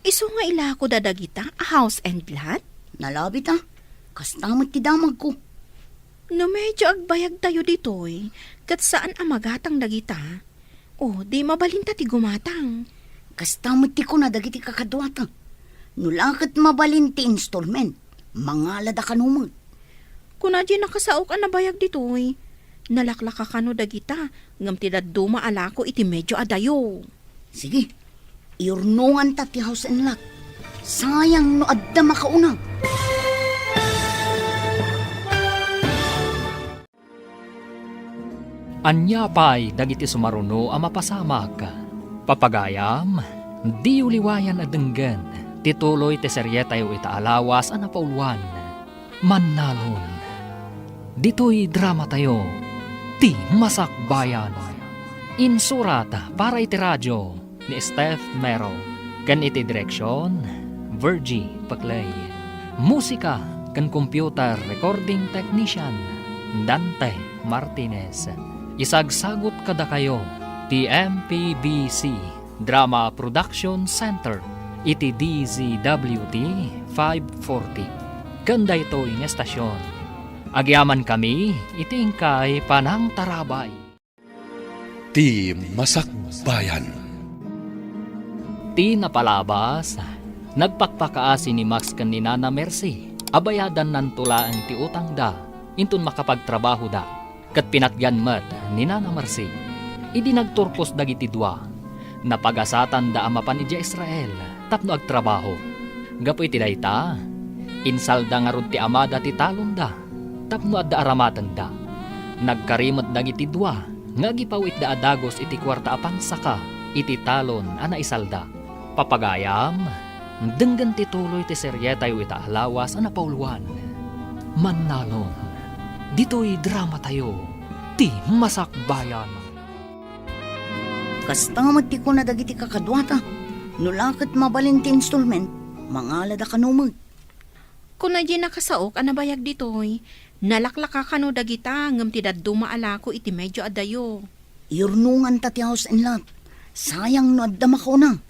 [SPEAKER 5] Iso nga ilako dadagita a house and lot?
[SPEAKER 3] Nalabit kastamot ti damag ko.
[SPEAKER 5] No medyo agbayag tayo ditoy, kat saan amagatang dagita? O, di mabalinta ti gumatang.
[SPEAKER 3] Kastamot ti ko na dagiti kakadwata. Nulakat mabalinti installment. Mangalada ka numag.
[SPEAKER 5] Kuna di nakasaok ang nabayag ditoy. Nalaklaka ka no dagita, ngam ti daduma alako iti medyo adayo.
[SPEAKER 3] Sige, iurnungan ta ti house and lot. Sayang no adda makauna.
[SPEAKER 2] Anya pay dagiti sumaruno a mapasamak. Papagayam, di uliwayan a denggan. Tituloy ti seryetayo ita alawas a napauluan. Mannalon. Dito'y drama tayo. Ti Masakbayan. Insurat para iti radyo ni Steph Mero. Kan iti direksyon, Virgie Paclay. Musika kan computer recording technician, Dante Martinez. Isagsagot kada kayo, TMPBC Drama Production Center. iti DZWT 540. Kanda ito yung estasyon. Agyaman kami, itingkay panang tarabay.
[SPEAKER 9] Ti Masakbayan.
[SPEAKER 2] Ti napalabas, nagpakpakaasi ni Max kan ni Nana Mercy. Abayadan nan tulaan ti utang da, intun makapagtrabaho da. Kat pinatgan mat ni Nana Mercy. Idi nagturpos dagiti dua. Napagasatan da amapan iti Israel, tapno agtrabaho. Gapoy ti dayta, insalda nga rod ti amada ti talon da, tapno adda aramatan da. Nagkarimot dagiti dua, nga gipawit da adagos iti kwarta apang saka, iti talon ana isalda. Papagayam, denggan ti tuloy ti seryetay ita alawas ana pauluan. Mannalon, dito'y drama tayo, ti Masakbayan.
[SPEAKER 3] Kastamad ti ko na dagiti kakadwata. Nulakat mabalin ti installment, mangalada kanumag.
[SPEAKER 5] Kung na di nakasaok, anabayag ditoy, nalaklaka ka no dagita, ngam ti daduma alako iti medyo adayo.
[SPEAKER 3] Irnungan ta ti house and lot. Sayang no adda makuna.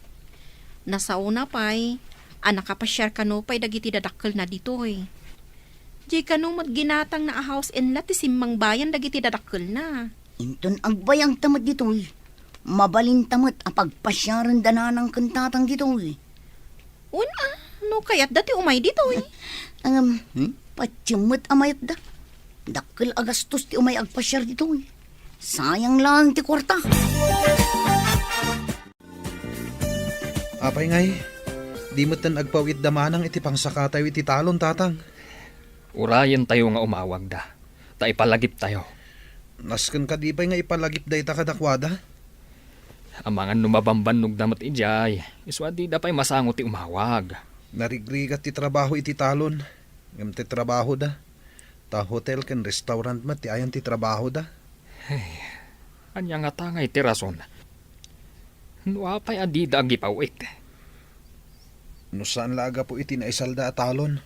[SPEAKER 5] Nasauna pa'y, anakapasyar ka no pa'y dagiti dadakkel na ditoy. Di ka no ginatang na a house and lot, ti simmang bayan dagiti dadakkel na.
[SPEAKER 3] Inton agbayang tamat ditoy. Mabalin tamat apagpasyaran dananang kantatang ditoy.
[SPEAKER 5] Una, no kayat dati umay ditoy.
[SPEAKER 3] Patsimot amayat da. Dakkel agastos ti umay agpasyar ditoy. Sayang lang ti kwarta.
[SPEAKER 1] Apay ngay, di mo't tan agpawit damanang iti pangsakatayo iti talon, tatang.
[SPEAKER 2] Urayan tayo nga umawag da, ta ipalagip tayo.
[SPEAKER 1] Nasken ka di pa'y nga ipalagip da ita kadakwada?
[SPEAKER 2] Amangan numabambanog damat ijay, iswadi da pa'y masango ti umawag.
[SPEAKER 1] Narigrigat ti trabaho iti talon. Ngam ti trabaho da. Ta hotel ken restaurant mat ti ayan ti trabaho da.
[SPEAKER 2] Anya nga tangay ti rason. Nuapay adida ang gipawit.
[SPEAKER 1] No saan laga po iti naisalda at talon?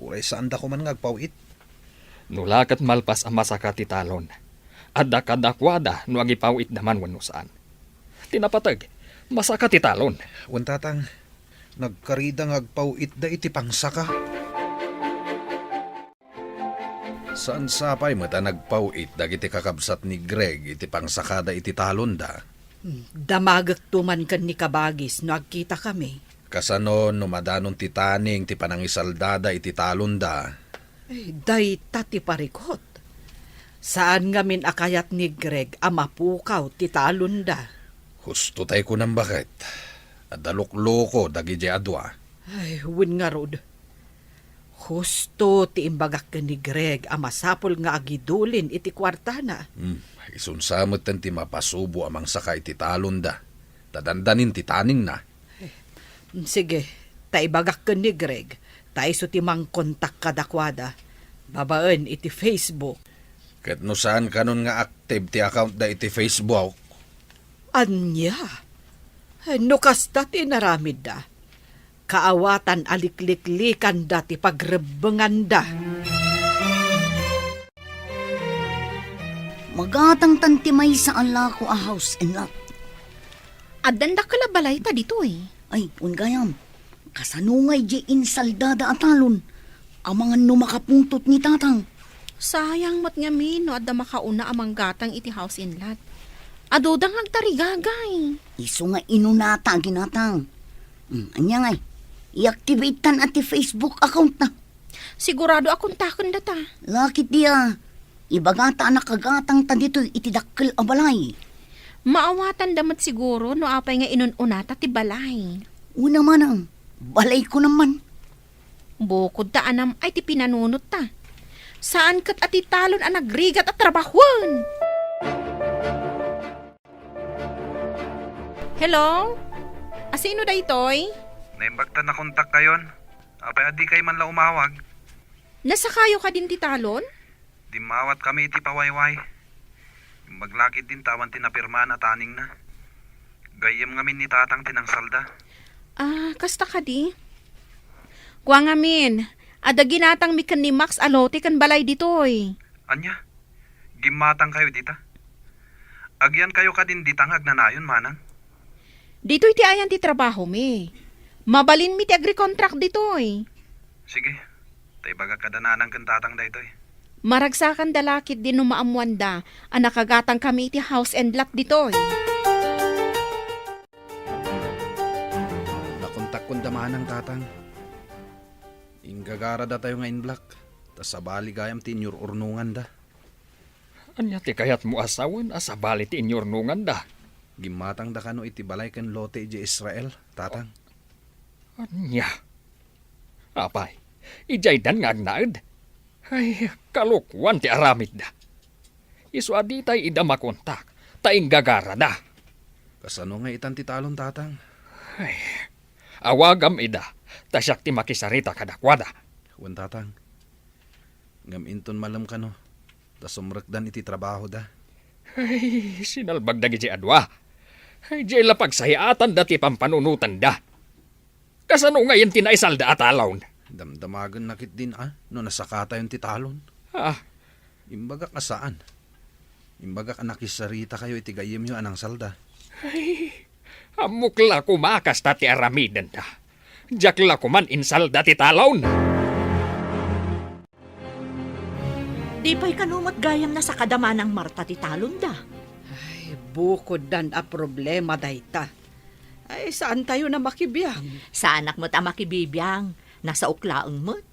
[SPEAKER 1] Uray saan da ko man ngagpawit?
[SPEAKER 2] Nulakat malpas ang masaka ti talon. Adda kadakwada no agipawit daman wano saan. Tinapatag, masaka ti talon.
[SPEAKER 1] Wan tatang, nagkarida ngagpawit da iti pangsaka. Saan sapay mata nagpawit dagiti kakabsat ni Greg iti pangsakada iti talon da?
[SPEAKER 6] Damagak tuman kan ni Kabagis no agkita kami.
[SPEAKER 1] Kasano no madanon ti taning ti panangisaldada iti talon da?
[SPEAKER 6] Day tati parikot. Saan ngamin akayat ni Greg amapukaw ti talon da?
[SPEAKER 1] Husto tay ko nang bakit. Adalok-loko dagi di adwa.
[SPEAKER 6] Ay, win nga rod. Husto ti imbagak ka ni Greg amasapol nga agidulin iti kwarta na.
[SPEAKER 1] Isunsamot tan ti mapasubo amang saka iti talon da. Tadandanin ti taning na.
[SPEAKER 6] Sige, taibagak ka ni Greg. Taiso ti mang kontak kadakwada. Babaan iti Facebook.
[SPEAKER 1] Ket no saan kanon nga active ti account da iti Facebook.
[SPEAKER 6] Anya? No kasta ti naramid da. Kaawatan alikliklikan da ti pagrebengan da.
[SPEAKER 3] Magatang tantimay sa alako a house and lot.
[SPEAKER 5] Adanda kalabalay ta ditoy.
[SPEAKER 3] Ay, ungayam. Kasanungay di insaldada at talon. Ang mga numakapuntot ni tatang.
[SPEAKER 5] Sayang mat nga min no adda makauna amang gatang iti house in lot. Adodang agtarigagay.
[SPEAKER 3] Iso nga inunata ginatang. Anya ngay, i-activate tan at Facebook account na.
[SPEAKER 5] Sigurado akong takon data.
[SPEAKER 3] Lakit dia, ibagata na kagatang ta dito itidakkel abalay.
[SPEAKER 5] Maawatan damat siguro no apay nga inununata ti balay.
[SPEAKER 3] Una manang, balay ko naman.
[SPEAKER 5] Bukod ta anam ay ti pinanunot ta. Saan kat ati talon ang nagrigat at trabahon? Hello? Asino da itoy?
[SPEAKER 4] Naimbagtan na kontak kayon. Apay adi kay man la umawag.
[SPEAKER 5] Nasa kayo ka din ti talon?
[SPEAKER 4] Di mawat kami iti pawayway. Maglakit din tawan tinapirma na taning na. Gayem ngamin ni tatang tinangsalda.
[SPEAKER 5] Kasta ka di? Kuwa ngamin, ada ginatang mikan ni Max alote kan balay ditoy.
[SPEAKER 4] Anya? Gimatang kayo dita? Agyan kayo ka din ditang agnanayon manang?
[SPEAKER 5] Dito'y ti ayan ti trabaho mi. Mabalin mi ti agri-contract ditoy.
[SPEAKER 4] Sige, tay baga kadananan kan tatang daytoy.
[SPEAKER 5] Maragsakan dalakit din no maamuanda, anakagatang kami iti house and lot ditoy.
[SPEAKER 4] Nakontak kon damanang tatang. Inggagara da tayo nga in black. Tas sa bali gayam tinyor urnungan da.
[SPEAKER 2] Anya ti kayat mo asawan asabali ti inyornungan da.
[SPEAKER 4] Gimatang da kano iti balay ken lote iti Israel, tatang.
[SPEAKER 2] Anya. Apay, ijay dan nga agnaed. Ay, kalukwan ti aramid da. Isu adi tay ida makontak, taing gagara da.
[SPEAKER 4] Kasano nga itan ti talon, tatang?
[SPEAKER 2] Ay, awagam ida, tasyak ti makisarita kadakwada.
[SPEAKER 4] Wan, tatang. Ngam inton malam kano. Tas sumrekdan iti trabaho da.
[SPEAKER 2] Ay, sinalbag da giti adwa. Ay, jay lapag sayatan da ti pampanunutan da. Kasano ngayon tinaisal da atalaw?
[SPEAKER 4] Damdamagan nakit din no nasakata yung titalon.
[SPEAKER 2] Ah,
[SPEAKER 4] Imbaga ka saan? Imbaga ka nakisarita kayo iti gayem yung anang salda.
[SPEAKER 2] ay, amukla kumakas ta ti aramidan da. Jakla kuman insal da ti talaw.
[SPEAKER 7] Di pa'y kanumot gayam na sa kadama ng Marta ti talon da.
[SPEAKER 6] Ay, bukod dan a problema dayta. Ay, saan tayo na makibiyang?
[SPEAKER 7] Sa anak mo't ama kibibiyang, nasa uklaang mo't.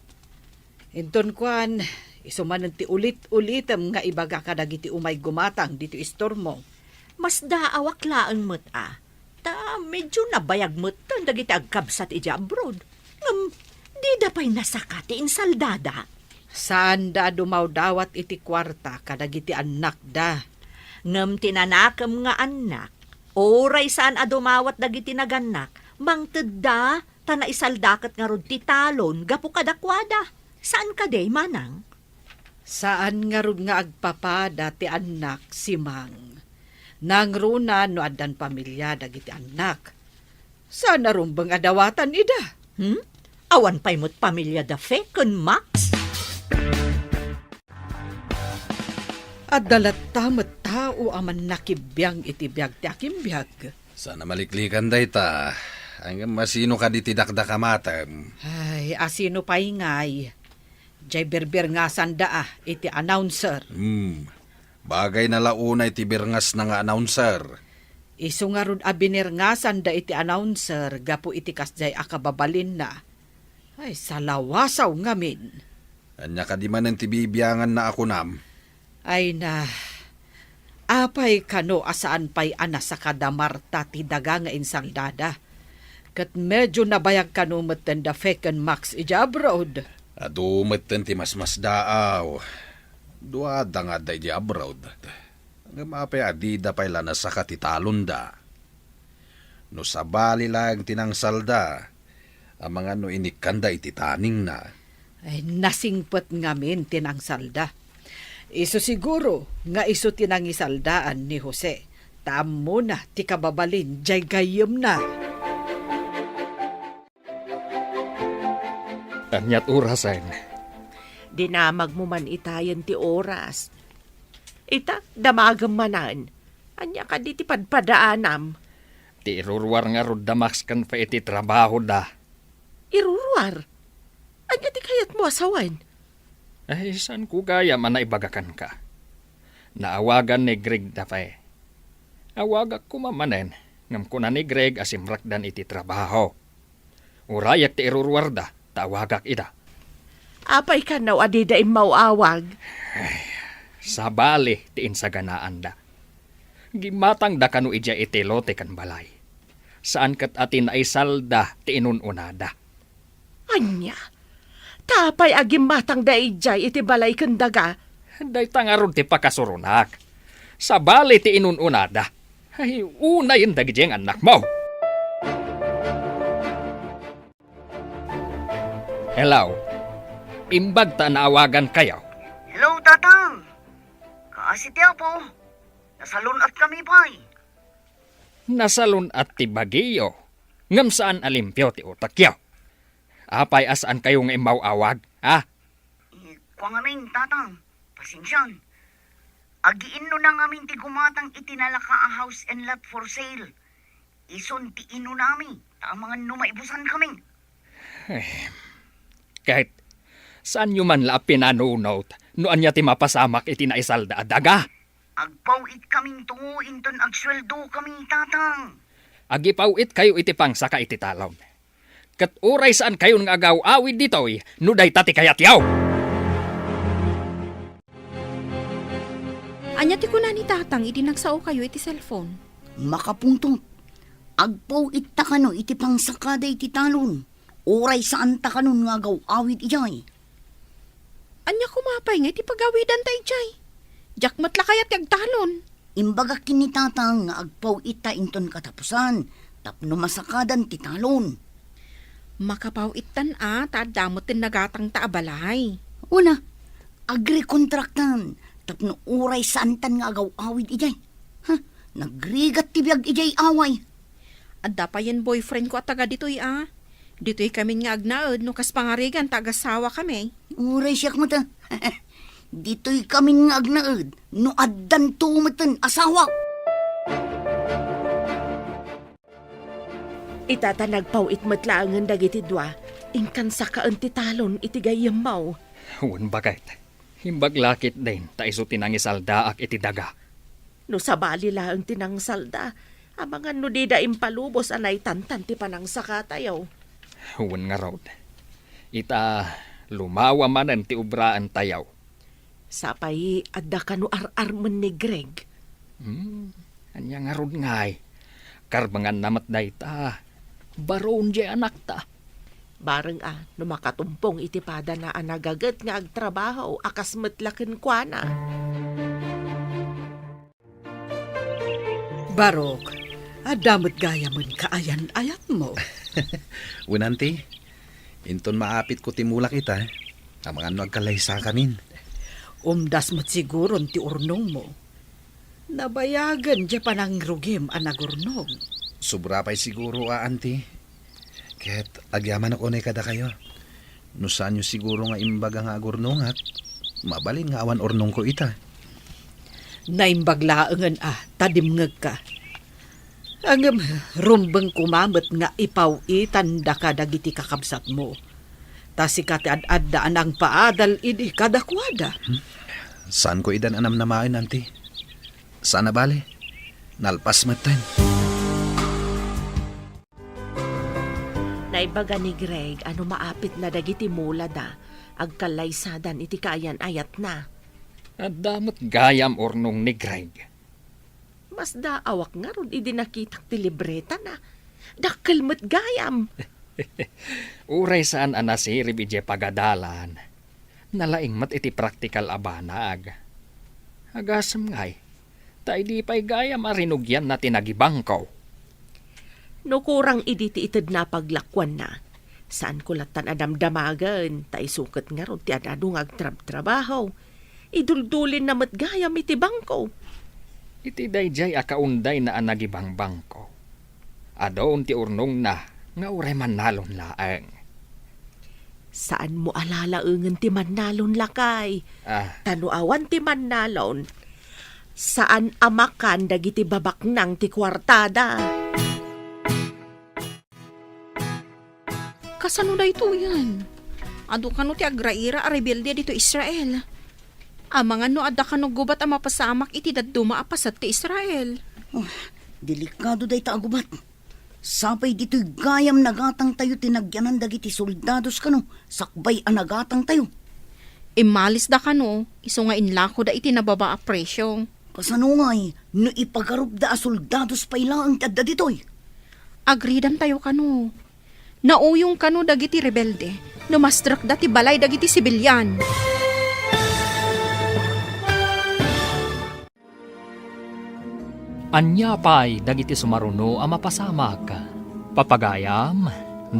[SPEAKER 6] Inton kwan, isumanan ti ulit-ulitem nga ibaga ka dagiti umay gumatang dito istormo.
[SPEAKER 7] Mas daawak laang mo't Ta medyo nabayag mo't tan dagiti agkabsat ija abroad. Di da pa'y nasakati insaldada.
[SPEAKER 6] Saan da dumaw dawat iti kwarta kadagiti anak da?
[SPEAKER 7] Ngem tinanakam nga anak, oray saan adumawat dagiti naganak, mangted da, tanaisaldakat nga rod ti talon, gapu kadakwada. Saan ka day, manang?
[SPEAKER 6] Saan nga rod nga agpapada ti anak si Mang? Nangruna no adan pamilya dagiti anak. Saan na rumbang adawatan ida?
[SPEAKER 7] Awan pa'y mo't pamilya da fekon, Max?
[SPEAKER 6] At dalat tamat tao aman nakibiyang iti biyag ti akimbiyag.
[SPEAKER 4] Sana maliklikan dayta. Hanggang masino ka di tidakda kamatam.
[SPEAKER 6] Ay, asino pa'y ngay. Jay berber nga sanda iti announcer.
[SPEAKER 4] Bagay na launa iti birngas na nga announcer.
[SPEAKER 6] Isu nga rod abiner nga sanda iti announcer gapu iti kasjay akababalin na. Ay, salawasaw ngamin.
[SPEAKER 4] Anya ka di man ang tibibiyangan na ako nam.
[SPEAKER 6] Ay na, apay kano asaan pa'y ana sa kadamarta ti daga nga insaldada. Kat medyo nabayag kano meten da feken Max ija abroad.
[SPEAKER 4] Adumeten ti mas daaw. Duada nga da iti abroad. Hanggang mapay adida pa'y lanas sa katitalon da. No sabali lang tinangsalda. Ang mga no inikanda iti taning na.
[SPEAKER 6] Ay nasingpet ngamin tinangsalda. Iso siguro nga iso tinangisaldaan ni Jose. Tamo na ti kababalin jay gayem na.
[SPEAKER 2] anyat urasan.
[SPEAKER 8] Dinamag mo man itayan ti oras. Ita, damagam manan. Anya ka di ti padpadaanam.
[SPEAKER 2] Ti iruruar nga rod damax kan pa iti trabaho da.
[SPEAKER 8] Iruruar. Anya ti kayat mo asawan.
[SPEAKER 2] Ay, saan ko gaya man na ibagakan ka? Naawagan ni Greg da pa eh. Awagak ko mamanen, ngam ko na ni Greg asimrakdan iti trabaho. Urayak ti iruruar da, tawagak ida.
[SPEAKER 8] Apay ka naw adida imawawag.
[SPEAKER 2] Sabali ti insaganaan da. Gimatang da kanu ija iti lote kan balay. Saan kat atin ay salda ti inununada.
[SPEAKER 8] Anya, tapay agim matang da ijay iti balay kandaga.
[SPEAKER 2] Day tangarod ti pakasurunak. Sabali ti inununada. Ay, una yun dagijeng anak mo. Hello. Imbag ta naawagan kayo.
[SPEAKER 3] Hello, tatang. Kaasitiya po. Nasalun at kami pa'y.
[SPEAKER 2] Nasalun at ti bagiyo. Ngam saan alimpyo ti utakyo. Apay asaan kayo nga imawawag, ha?
[SPEAKER 3] Kwa ngamin, tatang. Pasensyan. Agiin no na ngamin ti gumatang itinalaka a house and lot for sale. ison ti ino nami, tamangan no maibusan kami.
[SPEAKER 2] Kahit saan nyo man la pinanunot, noan niya ti mapasamak iti naisalda adaga.
[SPEAKER 3] Agpawit kaming tungo inton agsweldo kami tatang.
[SPEAKER 2] Agipawit kayo iti pangsaka iti talon. Kat uray saan kayo nga agaw-awid ditoy, nuday tati kayatyaw.
[SPEAKER 5] Anya ti kuna ni tatang, iti nagsao kayo iti cellphone.
[SPEAKER 3] Makapuntot. Agpawit ta kano iti pangsakada iti talon. Oray saan ta kanon nga agaw awid ijay.
[SPEAKER 5] Anya kumapay nga iti pagawidan tayo jay. Jakmat la kayat kag talon.
[SPEAKER 3] Imbaga kinitatang nga agpawit ta inton katapusan. Tapno masakadan ti talon.
[SPEAKER 5] Makapawitan taadamot tin nagatang taabalay.
[SPEAKER 3] Una, agri-kontraktan. Tapno oray saan tan nga agaw awid ijay. Nagrigat ti biyag ijay away.
[SPEAKER 5] Adda pa yan boyfriend ko at taga dito'y Dito'y kami nga agnaod no kas pangarigan tagasawa kami.
[SPEAKER 3] Uray siyak mo ta. Dito'y kami nga agnaod. No addan tumatan asawa.
[SPEAKER 8] Itatanagpawit matlaangan dagiti dua. Ingkan sa kaan ti talon iti gayamaw.
[SPEAKER 2] Huwag bakit. Himbaglakit din, taiso tinangisalda ak iti daga.
[SPEAKER 8] No sabali lang tinang salda. Amangan no di da impalubos anay tantan ti panang sakatayaw.
[SPEAKER 2] Huwag nga raw. Ita lumawa manan ti ubraan tayaw.
[SPEAKER 8] Sapay adda ka no ar-arman ni Greg.
[SPEAKER 2] Anya nga rod ngay. Karbangan namat day ta. Baron di anak ta.
[SPEAKER 8] Bareng no makatumpong itipada na anagagat nga agtrabaho akas matlaken kwa na.
[SPEAKER 6] Barok, adamot gaya man kaayan-ayat mo.
[SPEAKER 1] Unanti, inton maapit ko timulak ita, ang mga nagkalaysa kamin.
[SPEAKER 6] Umdas mo't siguro ti urnong mo. Nabayagan di pa nang rugim anagurnong.
[SPEAKER 1] Sobra pa'y siguro, anti. Kaya't agyaman ako na kada kayo. No saan nyo siguro nga imbaga nga agurnong at mabalin nga awan ornong ko ita.
[SPEAKER 6] Naimbaglaangan tadimngag ka. Ang rumbang kumamot nga ipawitan da ka dagiti kakabsat mo. Tasi ka ti ad-addaan ang paadal idi kadakwada.
[SPEAKER 1] Saan ko idan anam namain, anti? Sana bale? Nalpas matan.
[SPEAKER 8] Naibaga ni Greg ano maapit na dagiti mula da. Agkalaysadan iti kayan ayat na.
[SPEAKER 2] At damot gayam ornong ni Greg.
[SPEAKER 8] Mas daawak nga ron idi nakitak ti libreta na. Dakkel met gayam.
[SPEAKER 2] Uray saan anasirib ije pagadalan. Nalaing mat iti praktikal abanag. Agasam ngay. Ta di pa'y gayam arinugyan na tinagibangkaw.
[SPEAKER 8] No kurang idi ti ited na paglakwan na. Saan ko latan adamdamagan. Ta isukat nga ron ti adadong agtrab-trabaho. Iduldulin na matgayam iti bangko.
[SPEAKER 2] Iti dayjay akaunday na anagibang bangko. Adon ti urnong na nga uray manalon laeng.
[SPEAKER 8] Saan mo alalaengen ti manalon lakay? Tanuawan ti manalon. Saan amakan dagiti babak nang ti kwartada?
[SPEAKER 5] Kasano da ito yan? Ado kano ti agraira a rebelde dito Israel. Amangan no adda kano gubat ang mapasamak iti daduma apasat ti Israel.
[SPEAKER 3] Delikado day ta agubat. Sapay dito'y gayam nagatang tayo tinagyanan dagiti soldados kano. Sakbay ang nagatang tayo.
[SPEAKER 5] Imalis da kano, iso nga inlako da iti nababa a presyo.
[SPEAKER 3] Kasano ngay, no ipagarup da a soldados pa ilang tadda dito'y.
[SPEAKER 5] Agridan tayo kano. Nauyong kano dagiti rebelde. Numastrak da ti balay dagiti sibilyan.
[SPEAKER 2] Anya pa'y dagiti sumaruno ang mapasamak. Papagayam,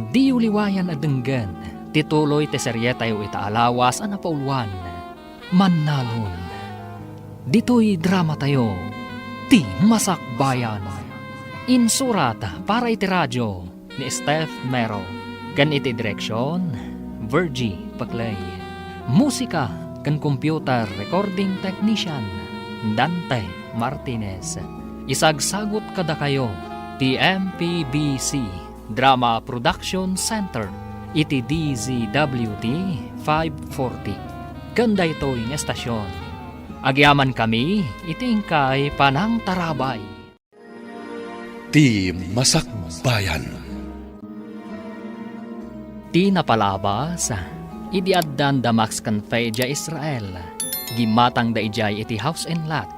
[SPEAKER 2] di uliwayan adenggan. Tituloy te seryetayo itaalawas ang napauluan. Manalon. Dito'y drama tayo. Ti Masakbayan. Insurat para iti radyo ni Steph Mero. Kan iti direksyon, Virgie Paclay. Musika kan computer recording technician, Dante Martinez. Isagsagot kada kayo ti MPBC Drama Production Center iti DZWT 540. Kanda ito yung estasyon. Agyaman kami iti ingkay Panang Tarabay.
[SPEAKER 9] Ti Masakbayan.
[SPEAKER 2] Ti napalabas, idi addan da Max Canfeja Israel, gimatang da ijay iti house and lot.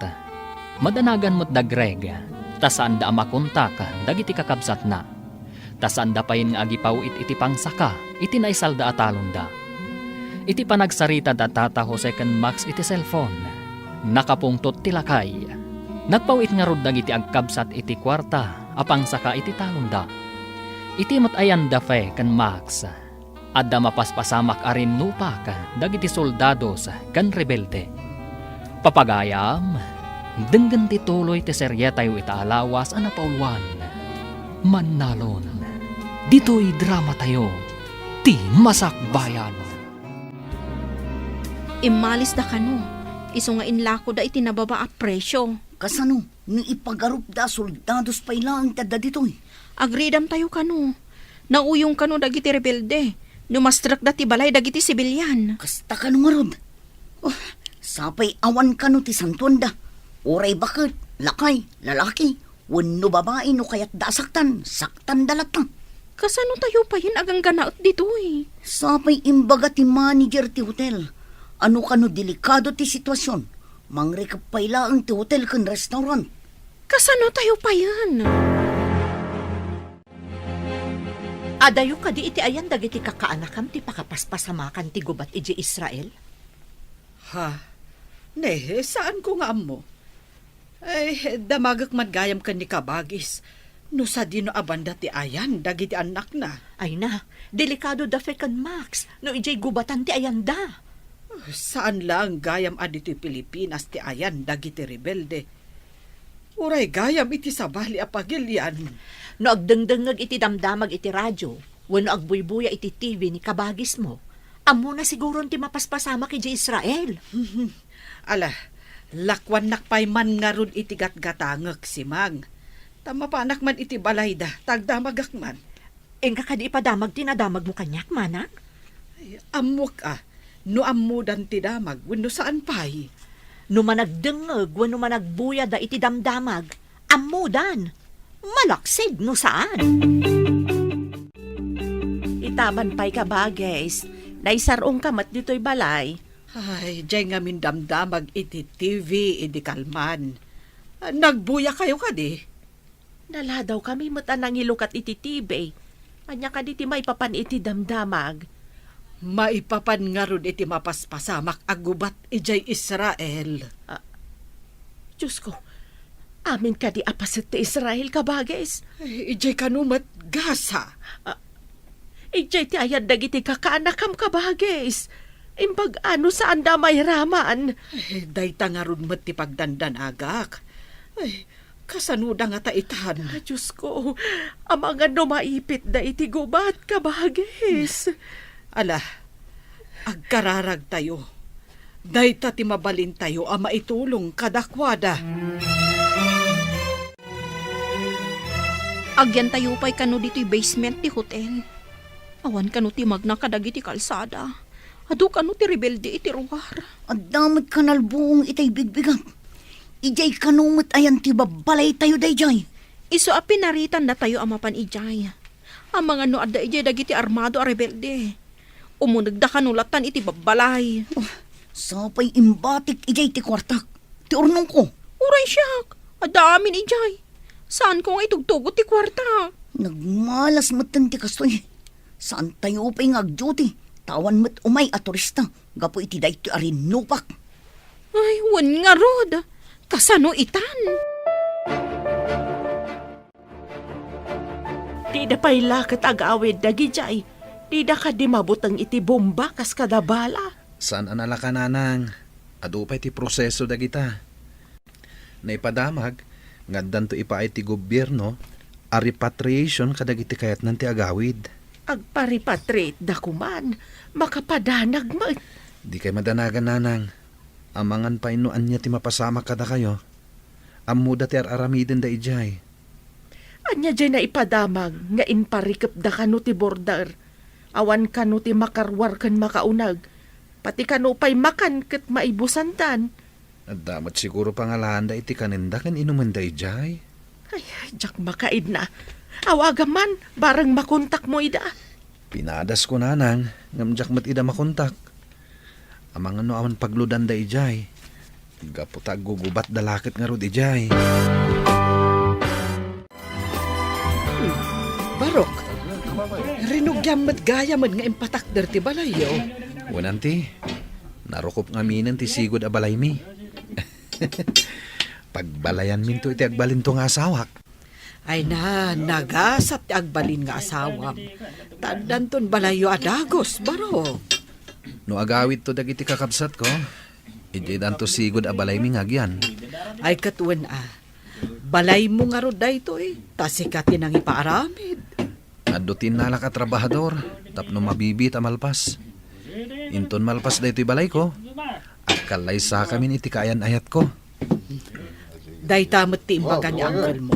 [SPEAKER 2] Madanagan mo't da Greg, tasaan da amakontak, dagiti kakabsat na. Tasaan da payin nga agipaw iti pangsaka, iti naisal da atalon da. Iti panagsarita da tata Jose ken Max iti cellphone, nakapungtot tilakay. Nagpawit nga rod dagiti agkabsat iti kwarta, apangsaka iti talon da. Iti matayan da fe ken Max, adda mapaspasamak arin nupak dagiti soldados kan rebelde. Papagayam, denggan ti tuloy ti seryetayo itaalawas a napauluan. Mannalon, dito'y drama tayo, ti Masakbayan.
[SPEAKER 5] Imalis da kano. Iso nga inlako da iti nababa a presyo.
[SPEAKER 3] Kasano, ni ipagarup da soldados pa ilang tada ditoy.
[SPEAKER 5] Agridam tayo kano. Nauyong kano dagiti rebelde. Numastrak da ti balay dagiti sibilyan.
[SPEAKER 3] Kasta ka nung arod. Oh, sapay awan ka no ti santuanda. Oray bakit, lakay, lalaki, wano babae no kaya't dasaktan, saktan dalatan.
[SPEAKER 5] Kasano tayo pa yun agang ganaot dito eh.
[SPEAKER 3] Sapay imbaga ti manager ti hotel. Ano ka no delikado ti sitwasyon. Mangrekap pa ilang ti hotel kan restaurant.
[SPEAKER 5] Kasano tayo pa yan?
[SPEAKER 7] Adayo ka di iti ayan dagiti kakaanakam ti pakapaspasamakan ti gubat iji Israel?
[SPEAKER 6] Ha? Nehe, saan ko nga amo? Ay, damagak madgayam ka ni kabagis. No sa dino abanda ti ayan, dagiti anak na.
[SPEAKER 7] Ay na, delikado da fe kan Max, no ijay gubatan ti ayan da.
[SPEAKER 6] Saan lang gayam adito'y Pilipinas ti ayan, dagiti rebelde. Uray gayam iti sabali apagilyan.
[SPEAKER 7] No agdengdengag iti damdamag iti radyo, wano agbuybuya iti TV ni kabagis mo, amo na siguro ti mapaspasama kay Israel.
[SPEAKER 6] Ala, lakwan nakpay man nga ron iti gatgatangag si Mang. Tama pa anak man iti balayda, tagdamagak man.
[SPEAKER 7] Engka kadi ipadamag tinadamag mo kanyak, manang?
[SPEAKER 6] Ay, amok no amudan ti damag, wano saan pay.
[SPEAKER 7] No managdengag, wano managbuya da iti damdamag, amudan. Malaksid no saan?
[SPEAKER 8] Itaban pa'y kabagis. Naisarong kamat dito'y balay.
[SPEAKER 6] Ay, dyan nga min damdamag iti TV, iti kalman. Nagbuya kayo kadi.
[SPEAKER 8] Nala daw kami matanang ilukat iti TV. Anya ka di ti may papan iti damdamag.
[SPEAKER 6] Maipapan nga ron iti mapaspasamak agubat ijay Israel.
[SPEAKER 8] Diyos ko, amin ka di apasit ti Israel kabagis.
[SPEAKER 6] Ay, ijay kanumat gasa.
[SPEAKER 8] Ijay ti ayad dagiti kakaanakam kabagis. Imbag ano saan da may raman.
[SPEAKER 6] Ay, dayta nga ron mat ti pagdandanagak. Ay, kasanuda nga taitan.
[SPEAKER 8] Diyos ko, amang ano maipit da iti gubat kabagis.
[SPEAKER 6] Ala, agkararag tayo. Dayta ti mabalin tayo a maitulong kadakwada.
[SPEAKER 5] Agyan tayo pa'y kano dito'y basement ti hotel. Awan kano ti magna kadagiti kalsada. Adu kano ti rebelde iti ruwar.
[SPEAKER 3] Adamot kanal buong itay bigbigan. Ijay kanumot ayan ti babalay tayo dayjay.
[SPEAKER 5] Iso a pinaritan na tayo amapan ijay. Ang mga no adda ijay dagiti armado a rebelde. Umunag da kanulatan iti babalay.
[SPEAKER 3] Sapay imbatik ijay ti kwartak. Ti urnong ko.
[SPEAKER 5] Uray siyak. Adamin ijay. Saan ko nga itugtugot ti kwarta?
[SPEAKER 3] Nagmalas matan ti kastoy. Saan tayo pa'y ngag-duty? Tawan mat umay a turista. Gapo iti dayto arin nupak.
[SPEAKER 5] Ay, wan nga rod. Kasano itan?
[SPEAKER 8] Tida pa'y lakat agawid dagi jay. Tida ka di mabutang iti bomba kas kadabala.
[SPEAKER 1] Saan anala ka nanang? Adu pa'y ti proseso dagita. Naipadamag, ngaddan to ipaay ti gobyerno, a repatriation kadagiti kayat nanti agawid.
[SPEAKER 8] Agparipatrate da kuman, makapadanag mo.
[SPEAKER 1] Di kay madanagan nanang. Amangan pa inuan niya ti mapasama kada kayo. Amuda ti aramiden da ijay.
[SPEAKER 8] Anya dyan na ipadamag nga inparikap da kano ti border. Awan kano ti makarwar kan makaunag. Pati kano pa'y makan kat maibusantan.
[SPEAKER 4] At damat siguro pangalaan da iti kaninda kan inuman da ijay.
[SPEAKER 8] Ay, jak makaid na. Awagaman, barang makontak mo ida.
[SPEAKER 4] Pinadas ko nanang, ngamjak mat ida makontak. Amang ano awan pagludan da ijay. Gaputa gugubat da lakit nga rod ijay.
[SPEAKER 6] Barok, rinugyam mat gayaman nga impatakder ti balayo.
[SPEAKER 4] Wananti, narukop nga minan ti sigod a balay mi. Pagbalayan min to iti agbalin to nga asawak.
[SPEAKER 6] Ay na, nagasat ti agbalin nga asawam. Tandan ton balayo adagos, Barok.
[SPEAKER 4] No agawit to dagiti kakabsat ko, iti danto sigod a balay mi ngagyan.
[SPEAKER 6] Ay katuan balay mo nga rod dayto tasikatin ang ipaaramid.
[SPEAKER 4] Adutin nala ka trabahador, tapno mabibit a malpas. Inton malpas daytoy balay ko, akkalay sa kamin iti kayan ayat ko.
[SPEAKER 6] Day tamot ti imbaga ni uncle mo.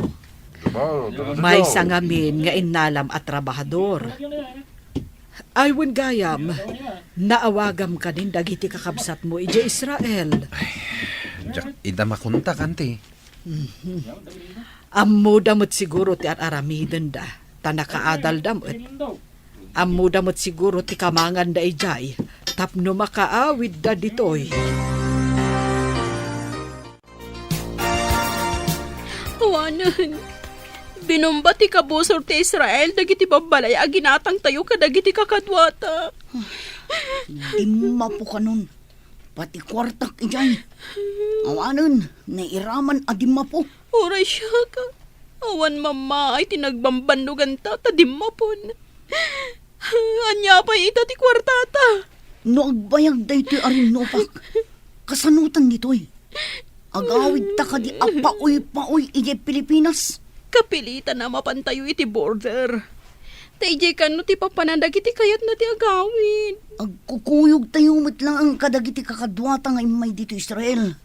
[SPEAKER 6] May sangamin nga inalam at trabahador. Ay wen gayam, naawagam ka din dagiti kakabsat mo ije Israel.
[SPEAKER 4] Jak ida makunta kanti.
[SPEAKER 6] Ammo damot siguro ti aramiden da, tanakaadal damot. Ammo damot siguro ti kamangan da ijay, tapno makaawid da ditoy.
[SPEAKER 5] Awanan, binomba ti kabusor ti Israel dagiti babalay a ginatang tayo kadagiti kakadwata.
[SPEAKER 3] Di mapo ka nun. Pati kwartak ijay. Awanan, nairaman adi mapo.
[SPEAKER 5] Oray siya ka. Awan mama ay tinagbambandugan ta tadimapon. Anya pa ita ti kwartata.
[SPEAKER 3] No agbayag da ito'y arinopak. Kasanutan nito'y. Agawid ta ka di apaoy-paoy ije Pilipinas.
[SPEAKER 5] Kapilitan na mapantayo iti border. Taijay ka no ti papanandag iti kayat na ti agawin.
[SPEAKER 3] Agkukuyog tayo mo't lang ang kadagiti kakadwata nga imay dito Israel.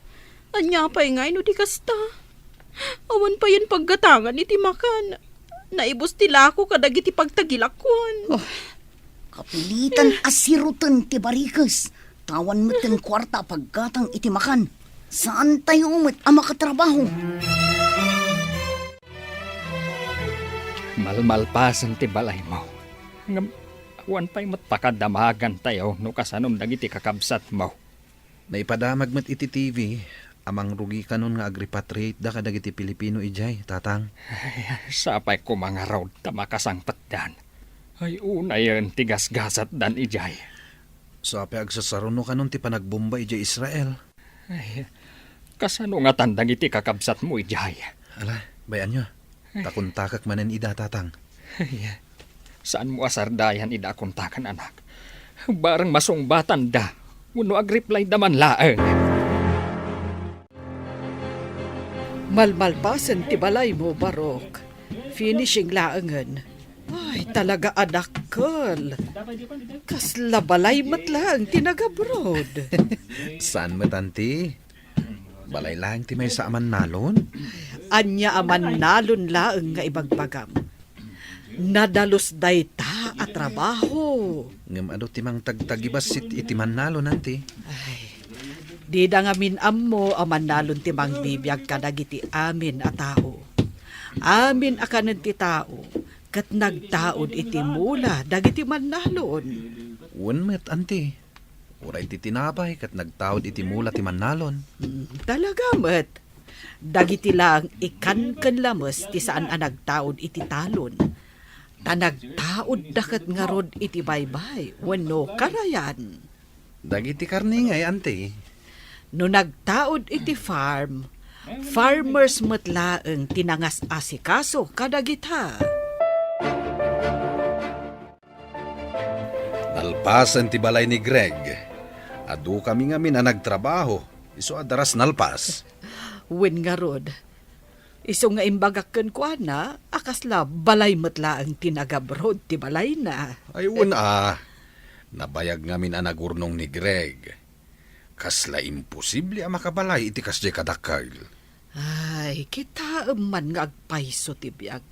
[SPEAKER 5] Anya pa ngay no ti kasta. Awan pa yan paggatangan iti makan. Naibos ti lako kadagiti pagtagilakwan.
[SPEAKER 3] Kapilitan asirutan ti barikas. Tawan mo't ang kwarta paggatang iti makan. Saan tayo mo't ang makatrabaho?
[SPEAKER 2] Malmalpasan ti balay mo. Ngam, awan pa'y matpakadamagan tayo no kasanom dagiti kakabsat mo.
[SPEAKER 4] Naipadamag mat iti TV, amang rugi kanon nga agrepatriate da kadagiti Pilipino ijay, tatang.
[SPEAKER 2] Ay, sapay ko mga raw tamakasangpat dan. Ay una yun tigasgasat dan ijay.
[SPEAKER 4] So apay agsasaruno kanon ti panagbomba ijay Israel.
[SPEAKER 2] Ay, kasano nga tandang iti kakabsat mo ijay.
[SPEAKER 4] Ala, bayan nyo. Takuntakak manen ida, tatang.
[SPEAKER 2] Ay, saan mo asardayan ida kontakan anak? Barang masungbatan da. Uno agreply daman laeng.
[SPEAKER 6] Malmalpasan ti balay mo, Barok. Finishing laangan. Ay, talaga adakkel. Kasla balay matlang tinagabrod.
[SPEAKER 4] Saan matanti? Balay lang ti may saaman nalon?
[SPEAKER 6] Anya aman nalon laeng nga ibagbagam. Nadalos dayta at trabaho.
[SPEAKER 4] Ngam ado timang tagtagibas iti man nalon nanti.
[SPEAKER 6] Ay, di da nga minammo aman nalon timang bibiyag kadagiti amin a tao. Amin akanan ti tao, kat nagtaod iti mula dagiti man nalon.
[SPEAKER 4] Unmet anti. Uray ti tinapay kat nagtaod iti mula ti man nalon.
[SPEAKER 6] Talaga met. Dagiti lang ikan lamos ti saan a nagtaod iti talon. Ta nagtaod dakat nga rod iti baybay wenno karayan.
[SPEAKER 4] Dagiti karni ngay anti.
[SPEAKER 6] No nagtaod iti farm, farmers metlaeng tinangas asikaso kadagita.
[SPEAKER 1] Nalpasan ti balay ni Greg. Adu kami nga min na nagtrabaho. Iso adaras nalpas.
[SPEAKER 6] Wen nga rod. Iso nga imbagakken ko na, akasla balay metlaeng tinagabrod ti balay na.
[SPEAKER 1] Ay nabayag nga min ang nagurnong ni Greg. Kasla imposible ang makabalay iti kasjay kadakal.
[SPEAKER 6] Ay, kita man nga agpaiso ti biyag.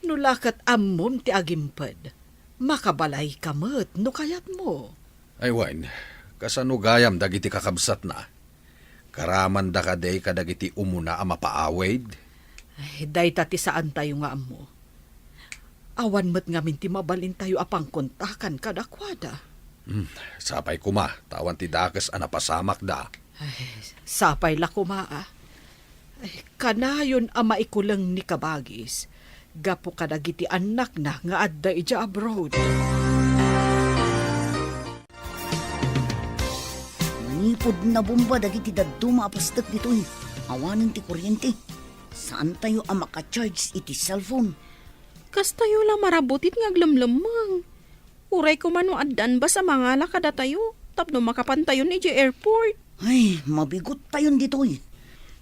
[SPEAKER 6] Nulakat ammom ti agimped. Makabalay kamet no kayat mo.
[SPEAKER 1] Ay wan, kasano gayam dagiti kakabsat na. Karaman da kaday kadagiti umuna a mapaawid.
[SPEAKER 6] Ay, day tati saan tayo nga amo. Awan met ngamin ti mabalin tayo apang kontakan kadakwada.
[SPEAKER 1] Sapay kuma, tawan ti dakes a napasamak da.
[SPEAKER 6] Ay, sapay la kumaa. Ay, kanayon ama ikulang ni kabagis. Gapo kadagiti anak na nga adda ija abroad.
[SPEAKER 3] Nipod na bomba dagiti dadto maapastak dito. Awanin ti kuryente. Saan tayo ang maka-charge iti cellphone?
[SPEAKER 5] Kas tayo lang marabutit nga aglamlamang. Uray ko man addan ba sa mga lakada tayo? Tapno makapantayon ni airport.
[SPEAKER 3] Ay, mabigot tayon dito.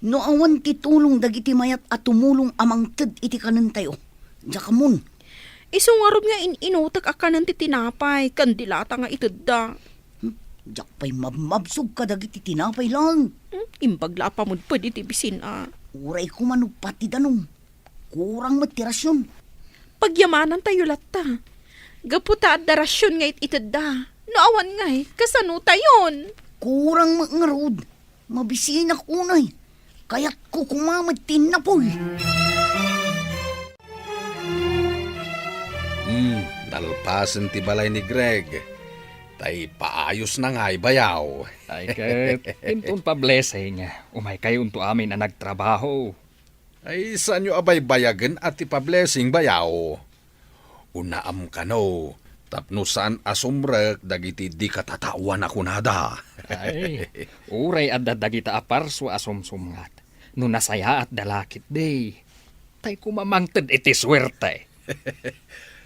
[SPEAKER 3] No awan ti tulong dagiti mayat at tumulong amang ted iti kanan tayo. Jakamun.
[SPEAKER 5] Isungarod nga inutak akanan ti tinapay. Kandilata nga itudda.
[SPEAKER 3] Jak pa'y mabmabsog ka dagiti tinapay lang.
[SPEAKER 5] Imbagla pa mo pwede ti bisin
[SPEAKER 3] Uray ko manupati danong. Kurang matirasyon.
[SPEAKER 5] Pagyamanan tayo latta. Gaputa at darasyon nga itidda. Naawan nga kasano tayon.
[SPEAKER 3] Kurang mangarod. Mabisinak unay. Kaya't ko kumamatin na po.
[SPEAKER 1] Nalpasan ti balay ni Greg. Tay paayos na nga'y bayaw.
[SPEAKER 2] Ay ket, intun pa blessing. Umay kayo unto amin na nagtrabaho.
[SPEAKER 1] Ay saan nyo abay bayagan at ipa-blessing bayaw? Unaam ka no. Tapno saan asumrek dagiti di katatawan ako nada.
[SPEAKER 2] Ay, uray adda dagita aparso asumsumngat. No nasaya at dalakit day. Tay kumamangted iti swerte.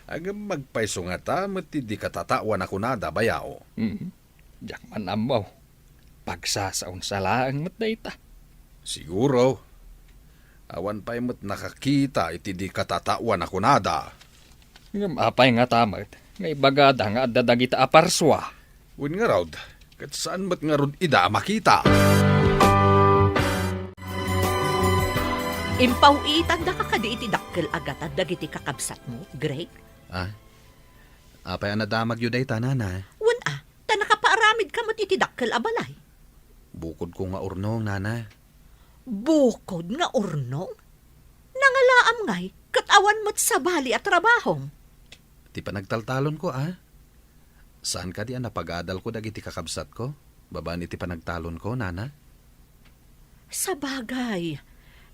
[SPEAKER 1] Agam magpaiso nga ta, mati di katatawan ako nada bayaw.
[SPEAKER 2] Diyak man amaw. Pagsasaon sa laang matdayta.
[SPEAKER 1] Siguro. Awan pa'y mat nakakita iti di katatawan ako nada.
[SPEAKER 2] Ngam apay nga tamat. Ngay bagada nga adda dagita aparswa.
[SPEAKER 1] Win nga raw, kat saan mat nga rod ida makita?
[SPEAKER 7] Impawitan da ka kadi iti dakkel agat at dagiti kakabsat mo, Greg.
[SPEAKER 1] Apay anadamag yun day tanana.
[SPEAKER 7] Wan ta nakapaaramid ka mat iti dakkel abalay.
[SPEAKER 1] Bukod ko nga urnong, nana.
[SPEAKER 7] Bukod nga urnong? Nangalaam ngay, katawan mo't sa bali at trabahong.
[SPEAKER 1] Ti panagtaltalon ko, Saan ka di napag-adal ko dagiti kakabsat ko? Babaan iti panagtalon ko, nana?
[SPEAKER 7] Sa bagay,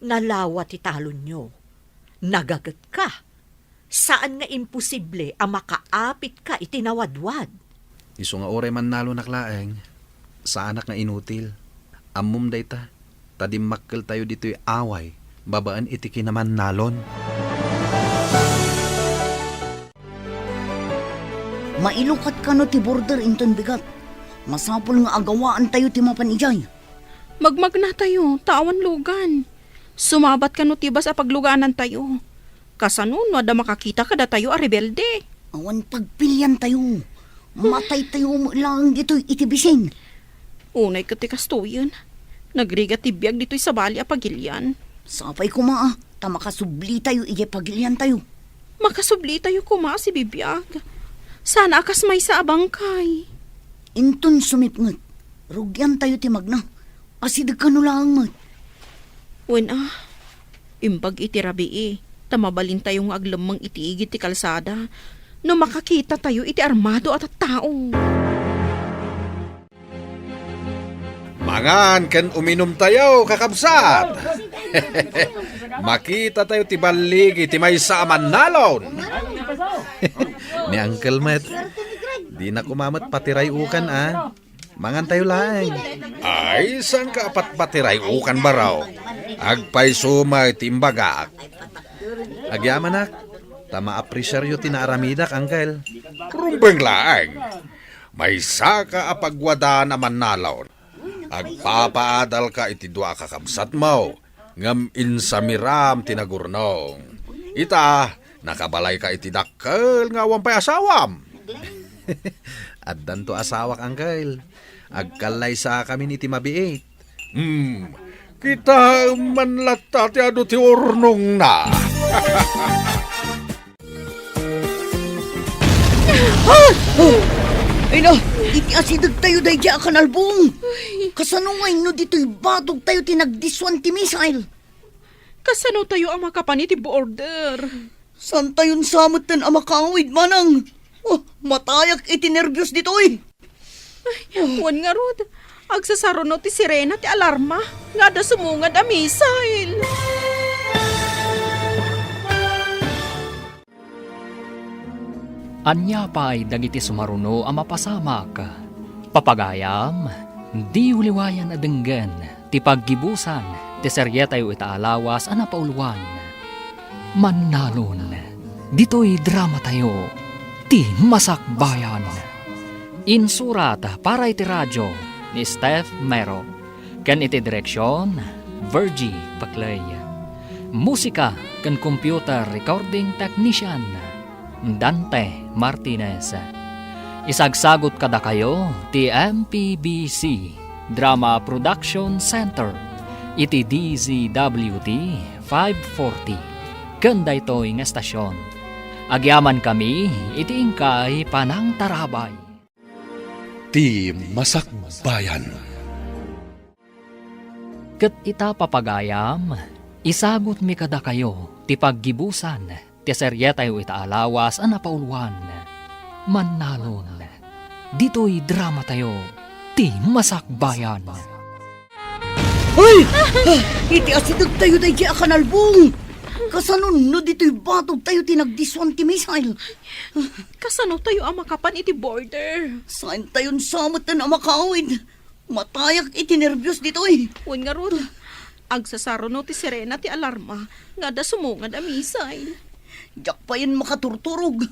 [SPEAKER 7] nalawa ti talon nyo. Nagagat ka. Saan nga imposible ang makaapit ka itinawadwad?
[SPEAKER 1] Iso nga oray man nalo naklaeng. Sa anak nga inutil. Amum day ta. Tadimakkel tayo dito'y away. Babaan iti kinaman nalon.
[SPEAKER 3] Mailukat ka no ti border inton bigat. Masapol nga agawaan tayo ti mapanijay.
[SPEAKER 5] Magmagna tayo, tawan lugan. Sumabat ka no tiba sa pagluganan tayo. Kasanun, wada makakita kada tayo a rebelde.
[SPEAKER 3] Awan pagpilyan tayo. Matay tayo mo lang dito'y itibising.
[SPEAKER 5] Unay ka ti kastuyon. Nagriga tibiyag dito'y sa bali a pagilyan.
[SPEAKER 3] Sapay kumaa, tamakasubli tayo ije pagilyan tayo.
[SPEAKER 5] Makasubli tayo kuma si bibiyag. Sana akas may sa abangkay.
[SPEAKER 3] Inton sumipngat. Rugyan tayo ti magna. Asidag ka no lang mat.
[SPEAKER 5] Wen imbag iti rabi tamabalin tayong aglamang itiigit ti kalsada. No makakita tayo iti armado at tao.
[SPEAKER 1] Mangan ken uminom tayo, kakabsat. Makita tayo ti baligi ti may sa nalon. Ni Uncle Matt, di na kumamat patiray ukan Mangan tayo lang. Ay, saan ka apat patiray ukan baraw? Agpay sumay timbagak. Agyaman nak, tama apresyaryo tinaaramidak, Uncle. Rumbeng laang. May saka apagwada naman nalon. Agpapaadal ka iti dua kakabsat mo. Ngam insamiram tinagurnong. Ita, nakabalay ka iti dakkel nga wampay asawam. Addan to asawak, Uncle. Agkalay sa kami iti mabiit. Kita manlata ti ado ti urnong na.
[SPEAKER 3] Ay na, iti asidag tayo dahi dya kanalbong. Kasanungay no dito'y batog tayo tinagdiswan ti missile.
[SPEAKER 5] Kasano tayo ang makapan iti border?
[SPEAKER 3] San tayon samot tan amakawid manang? Oh, matayak iti nervyos dito'y.
[SPEAKER 5] Wan nga rod. Agsasaro no ti sirena ti alarma. Nga da sumungad a missile.
[SPEAKER 2] Anya pa'y dagiti sumaruno ang mapasamak. Papagayam, di uliwayan adenggan, ti paggibusan, ti seryetayo itaalawas ang napauluan. Mannalon, dito'y drama tayo, ti masakbayan. Insurat para iti radyo ni Steph Mero, kan iti direksyon, Virgie Paclay. Musika kan computer recording technician, Dante Martinez. Isagsagot kada kayo ti MPBC Drama Production Center iti DZWT 540 kanda ito'y nga estasyon. Agyaman kami iti ingkay panang tarabay.
[SPEAKER 9] Ti Masakbayan.
[SPEAKER 2] Ket ita papagayam, isagot mi kada kayo ti paggibusan ti seryetayo itaalawas ang napauluan. Mannalon, dito'y drama tayo, ti masakbayan.
[SPEAKER 3] Ay! Iti asidag tayo dahi dya kanalbong. Kasanon no dito'y batog tayo tinagdiswan ti missile.
[SPEAKER 5] Kasano tayo ang makapan iti border?
[SPEAKER 3] Saan tayon samot tan amakawid? Matayak iti nervyos dito'y.
[SPEAKER 5] Wan nga rod. Agsasaro no ti sirena ti alarma. Nga da sumungad a missile.
[SPEAKER 3] Diyak pa yan makaturturog.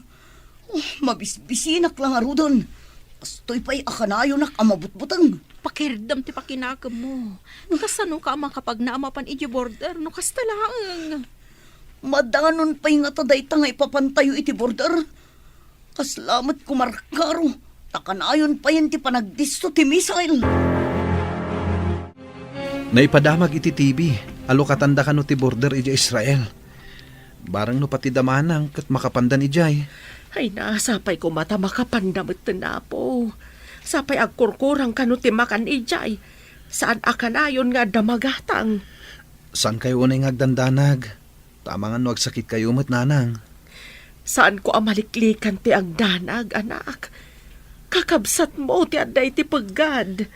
[SPEAKER 3] Oh, mabisbisinak lang arudon. Kastoy pa'y akanayo nak amabutbutang.
[SPEAKER 5] Pakirdam ti pakinakam mo. Kasano ka ang makapag naamapan iti border no kastalaang.
[SPEAKER 3] Madanon pa'y nga taday tangay papantayo iti border. Kaslamat kumarkaro. Takanayon pa yan ti panagdisto ti missile.
[SPEAKER 4] Naipadamag iti TV, alo katanda ka no ti border iti Israel. Barang no pati damanang kat makapandan ijay.
[SPEAKER 8] Ay na, sapay ko mata makapandamit na po. Sapay agkurkurang kano ti makan ijay. Saan akanayon nga damagatang?
[SPEAKER 4] Saan kayo unay ngagdandanag? Tama nga no agsakit kayo mat nanang.
[SPEAKER 8] Saan ko amaliklikan ti agdanag, anak? Kakabsat mo ti aday ti paggad.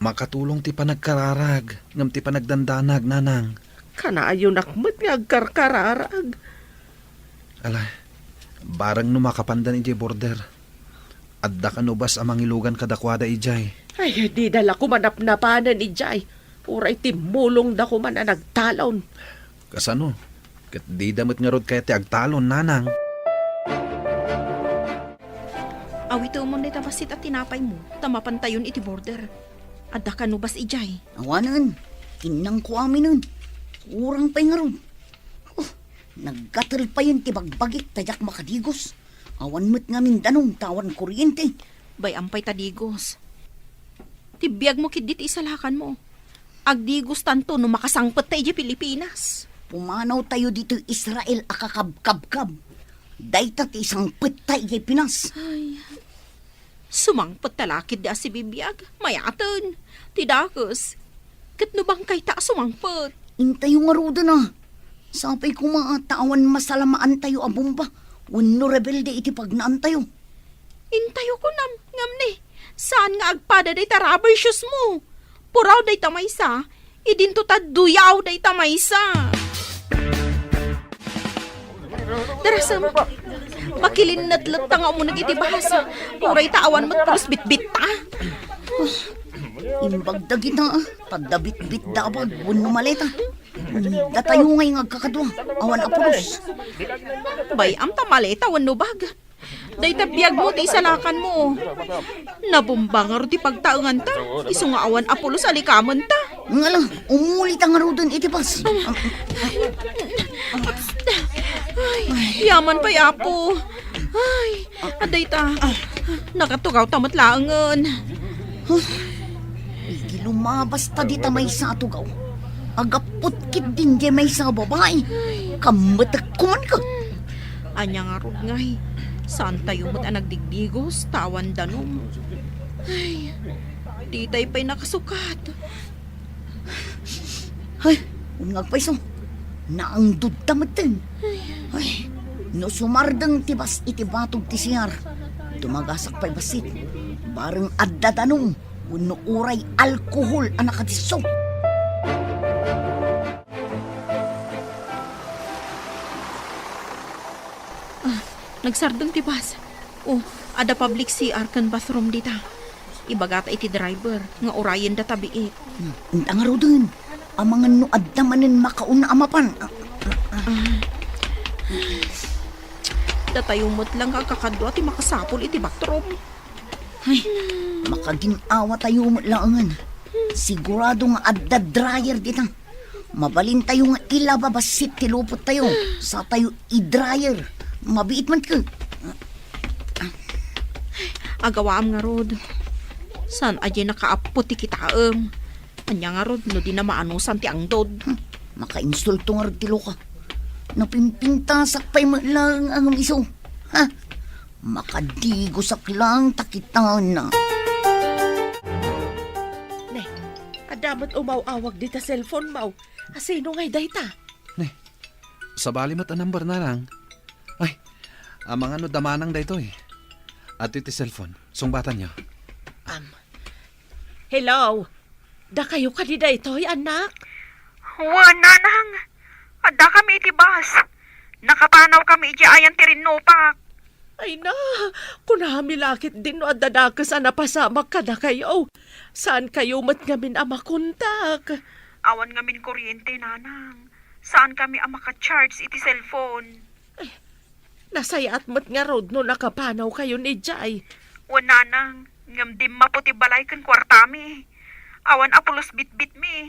[SPEAKER 4] Makatulong ti panagkararag, ngam ti panagdandanag nanang.
[SPEAKER 8] Kanayon akmat nga agkarkararag.
[SPEAKER 4] Ala, barang no makapandan ijay border. Adda ka no bas amang ilugan kadakwada ijay.
[SPEAKER 8] Ay, di dala ko manapnapanan ijay. Uray ti mulong da ko man na nagtalon.
[SPEAKER 4] Kasano? Kat di damit nga rod kaya ti agtalon nanang.
[SPEAKER 5] Awito mo na tabasit at tinapay mo. Tamapantayon iti border. Adda ka no bas ijay.
[SPEAKER 3] Awanan, inang ko amin nun. Kurang pa'y nga ron. Oh, naggatal pa yun ti bagbagik tayak makadigos. Awan mo't nga Mindanong tawan kuryente.
[SPEAKER 5] Bay ampay tadigos. Tibiyag mo kidit isalakan mo. Agdigos tanto no makasangpet tayo di Pilipinas.
[SPEAKER 3] Pumanaw tayo dito Israel akakabkabkab. Daytat isang petay di Pinas.
[SPEAKER 5] Sumangpet talakid da si bibiyag. Mayatan. Tidakos. Kat no bang kay ta sumangpet?
[SPEAKER 3] Intayo nga ruda na. Sapay kumaatawan masalamaan tayo abumba. Wano rebelde iti pagnaan tayo.
[SPEAKER 5] Intayo ko nam, ngam ni. Saan nga agpada day tarabay shoes mo? Puraw day tamaysa. Idinto ta duyaw day tamaysa. Darasam, makilinadlat ta nga mo nagitibahasa. Puray taawan mo pulos bitbit ta.
[SPEAKER 3] Imbagdagit na tadabit-bit dabag wano maleta. Datayo ngay ngagkakadwa. Awan apulos.
[SPEAKER 5] Bay am tamaleta wano bag. Day tabiyag mo ti isalakan mo. Nabumbangar ti pagtaangan ta. Isu nga awan apulos alikaman ta.
[SPEAKER 3] Ngala, umulit ang arudon itipas.
[SPEAKER 5] Ay, yaman pa yapo. Ay, aday ta. Nakatugaw tamat laangan.
[SPEAKER 3] Igi lumabas ta di ta may sa atugaw. Agapot kit din di may sa babae. Kamatak kuman ka.
[SPEAKER 5] Anya nga rod ngay. Saan tayo mo't nagdigdigos, tawan danom. Ay, di tayo pa'y nakasukat.
[SPEAKER 3] Ay, ungag pa iso. Naangdod tamatin. Ay, no sumardang tibas iti batog ti siyar. Tumagasak pa'y basit. Bareng adda tanong. Uno uray alkohol ang nakadiso.
[SPEAKER 5] Nagsardang tibas. Oh, ada public CR kan bathroom dita. Ibagata iti driver, nga orayan da tabiit.
[SPEAKER 3] Ang nga ro dun. Ang mga nuad namanin makauna amapan.
[SPEAKER 5] Datayumot lang kakakadwa ti makasapol iti bathroom.
[SPEAKER 3] Ay, makaginawa tayo laangan. Sigurado nga adda dryer dita. Mabalin tayo nga ilababasit tilupot tayo. Sa tayo i-dryer. Mabiit man ka.
[SPEAKER 5] Agawaam nga rod. San aja nakaapot ti kitaam. Anya nga rod, no di na maanusan ti angdod.
[SPEAKER 3] Maka-insulto nga rin tilo ka. Napimpintasak pa'y lang ang iso. Ha? Makadigosak lang takitan na.
[SPEAKER 8] Ne, adamot umaw-awag di ta cellphone mau. Asino ngay dayta?
[SPEAKER 4] Sa bali mo't number na lang. Ay, ang mga no damanang dayto eh. At iti cellphone, sungbatan niyo.
[SPEAKER 8] Hello? Da kayo ka di daytoy, anak?
[SPEAKER 10] Nanang. Ada kami iti bus. Nakapanaw kami iti ayan ti Rinnopak.
[SPEAKER 8] Ay na, kunami lakit din no at dadakas napasamak ka na kayo. Saan kayo mat ngamin amakontak?
[SPEAKER 10] Awan ngamin kuryente, nanang. Saan kami ang maka-charge iti cellphone?
[SPEAKER 8] Nasayat mat nga road no nakapanaw kayo ni Jay.
[SPEAKER 10] Nanang. Ngam dim maputi balay kan kwartami. Awan apulos bit-bit mi.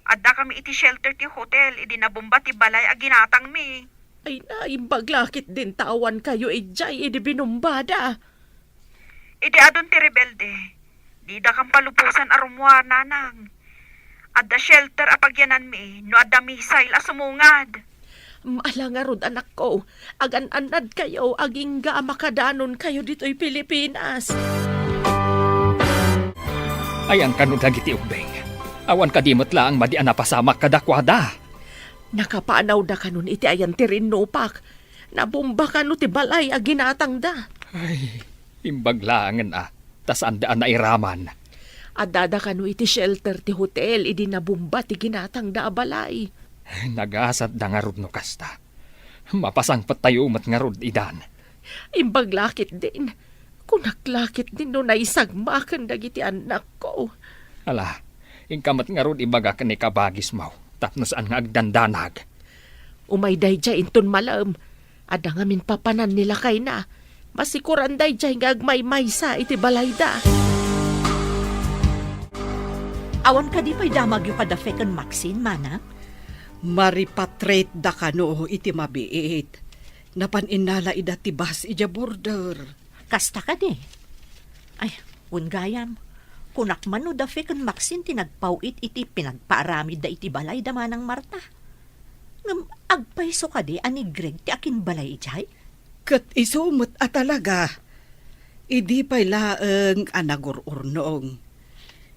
[SPEAKER 10] Ada kami iti shelter ti hotel. Idi nabomba ti balay aginatang mi.
[SPEAKER 8] Ay na, imbaglakit din tawan kayo Jay, idi binumbada.
[SPEAKER 10] Idi adon ti rebelde. Di da kang palupusan arumwa, nanang. Ada shelter apagyanan mi. No ada missile asumungad.
[SPEAKER 8] Maala nga rod anak ko, agan-anad kayo, aging ga makadanon kayo dito'y Pilipinas.
[SPEAKER 2] Ay ang kanod dagiti ubeng. Awan kadimot lang madi anapasamak kadakwada.
[SPEAKER 8] Nakapanaw da kanon iti ayan ti Rinnopak. Nabomba ka no ti balay aginatang da.
[SPEAKER 2] Ay, imbaglangan tas andaan na iraman.
[SPEAKER 8] Adada ka no iti shelter ti hotel, idi nabomba ti ginatang da balay.
[SPEAKER 2] Nagasat da nga rod no kasta. Mapasangpat tayo umat nga rod idan.
[SPEAKER 8] Imbaglakit din. Kunaklakit din no naisagmakan dagiti anak ko.
[SPEAKER 2] Ala, ingkamat nga rod ibaga ka ni kabagis maw. Tapno saan nga agdandanag.
[SPEAKER 8] Umay day jay inton malam. Ada nga min papanan nila kay na. Masikuran day jay nga agmay-maysa iti balayda.
[SPEAKER 7] Awan ka di pa'y damag yung kadafekan Maxine, mana?
[SPEAKER 6] Maripatrate da kano iti mabiit. Napaninala ida tibas ija border.
[SPEAKER 7] Kasta ka di. Ay, gayam. Kunak man no dafekan Maxine tinagpawit iti pinagpaaramid da iti balay da manang Marta. Ngam agpaiso ka di ani Greg ti akin balay ijay?
[SPEAKER 6] Kat isumot talaga. Idi pa'y laeng anagururnong.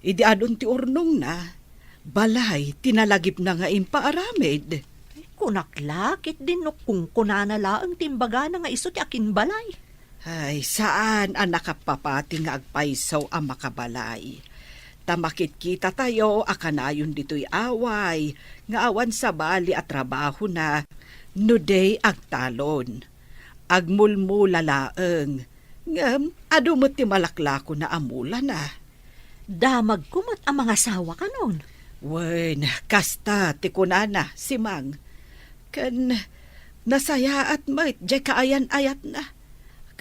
[SPEAKER 6] Idi adon ti urnong na. Balay, tinalagip na nga impaaramid.
[SPEAKER 7] Kunak lakit din no kung kunanala ang timbaga na nga iso ti akin balay.
[SPEAKER 6] Ay, saan ang nakapapati nga agpaisaw ang makabalay? Tamakit kita tayo, akanayon dito'y away, nga awan sa bali at trabaho na, nuday agtalon. Agmulmula laeng, ngam, adumot ti malaklako na amula na.
[SPEAKER 7] Damag kumot ang mga sawa ka nun.
[SPEAKER 6] Wen, kasta, ti kunana, si Mang. Kan, nasaya at mait, jay kaayan-ayat na.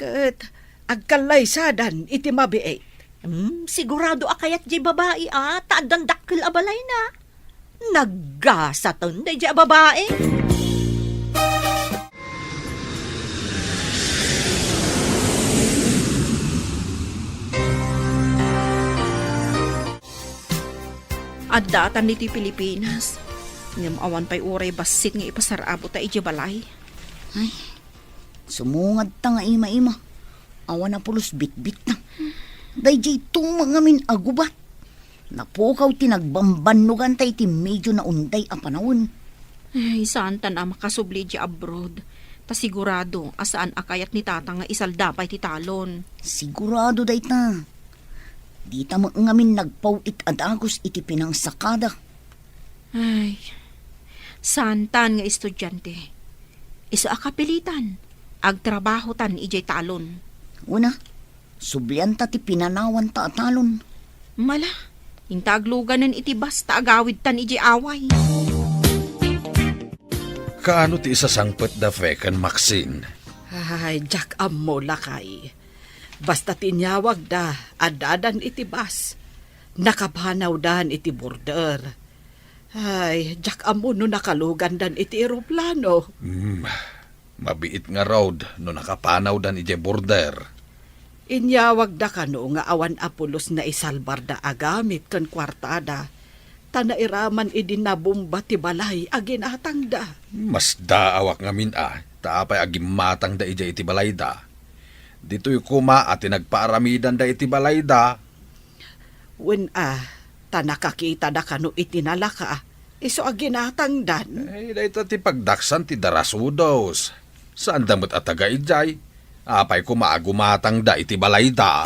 [SPEAKER 6] Kat, agkalay sadan, iti mabiit.
[SPEAKER 7] Sigurado akayat di babae taadang dakkel abalay na. Naggasatan di babae.
[SPEAKER 5] Addatan niti Pilipinas. Ngam awan pa'y uray basit nga ipasarabo ta iti balay.
[SPEAKER 3] Ay, Sumungad ta nga ima-ima. Awan na pulos bit-bit na. Dayjay tumang ngamin agubat. Napukaw tinagbambanugan tay ti medyo na unday a panahon.
[SPEAKER 5] Ay, saan ta na makasubli di abroad? Ta sigurado, asaan akayat ni tata nga isaldapay ti talon.
[SPEAKER 3] Sigurado day ta. Di ta ngamin nagpawit adagos iti pinangsakada.
[SPEAKER 5] Ay, santan nga estudyante. Iso akapilitan. Agtrabaho tan ijay talon.
[SPEAKER 3] Una, sublian ta ti pinanawan ta atalon.
[SPEAKER 5] Mala, intagluganan iti basta agawid tan ijay away.
[SPEAKER 1] Kaano ti isasangpet da fekan, Maxine?
[SPEAKER 6] Ay, Jack ammo lakay. Basta tinyawag da, adadan iti bas. Nakapanaw dan iti border. Ay, Jack ammo no nakalugan dan iti eroplano.
[SPEAKER 1] Mabiit nga road no nakapanaw dan ije border.
[SPEAKER 6] Inyawag da kano nga awan apulos na isalbar da agamit kan kwartada. Tanairaman idin na bomba ti balay aginatang da.
[SPEAKER 1] Mas daawak ngamin taapay agimatang da ije iti balay da. Dito'y kuma at nagpaaramidan da iti balay da.
[SPEAKER 6] When tanakakita da kano itinalaka, iso aginatang dan.
[SPEAKER 1] Ay, dahito ti pagdaksan ti darasudos. Saan damot at taga ijay? Apay kumaagumatang da iti balay da.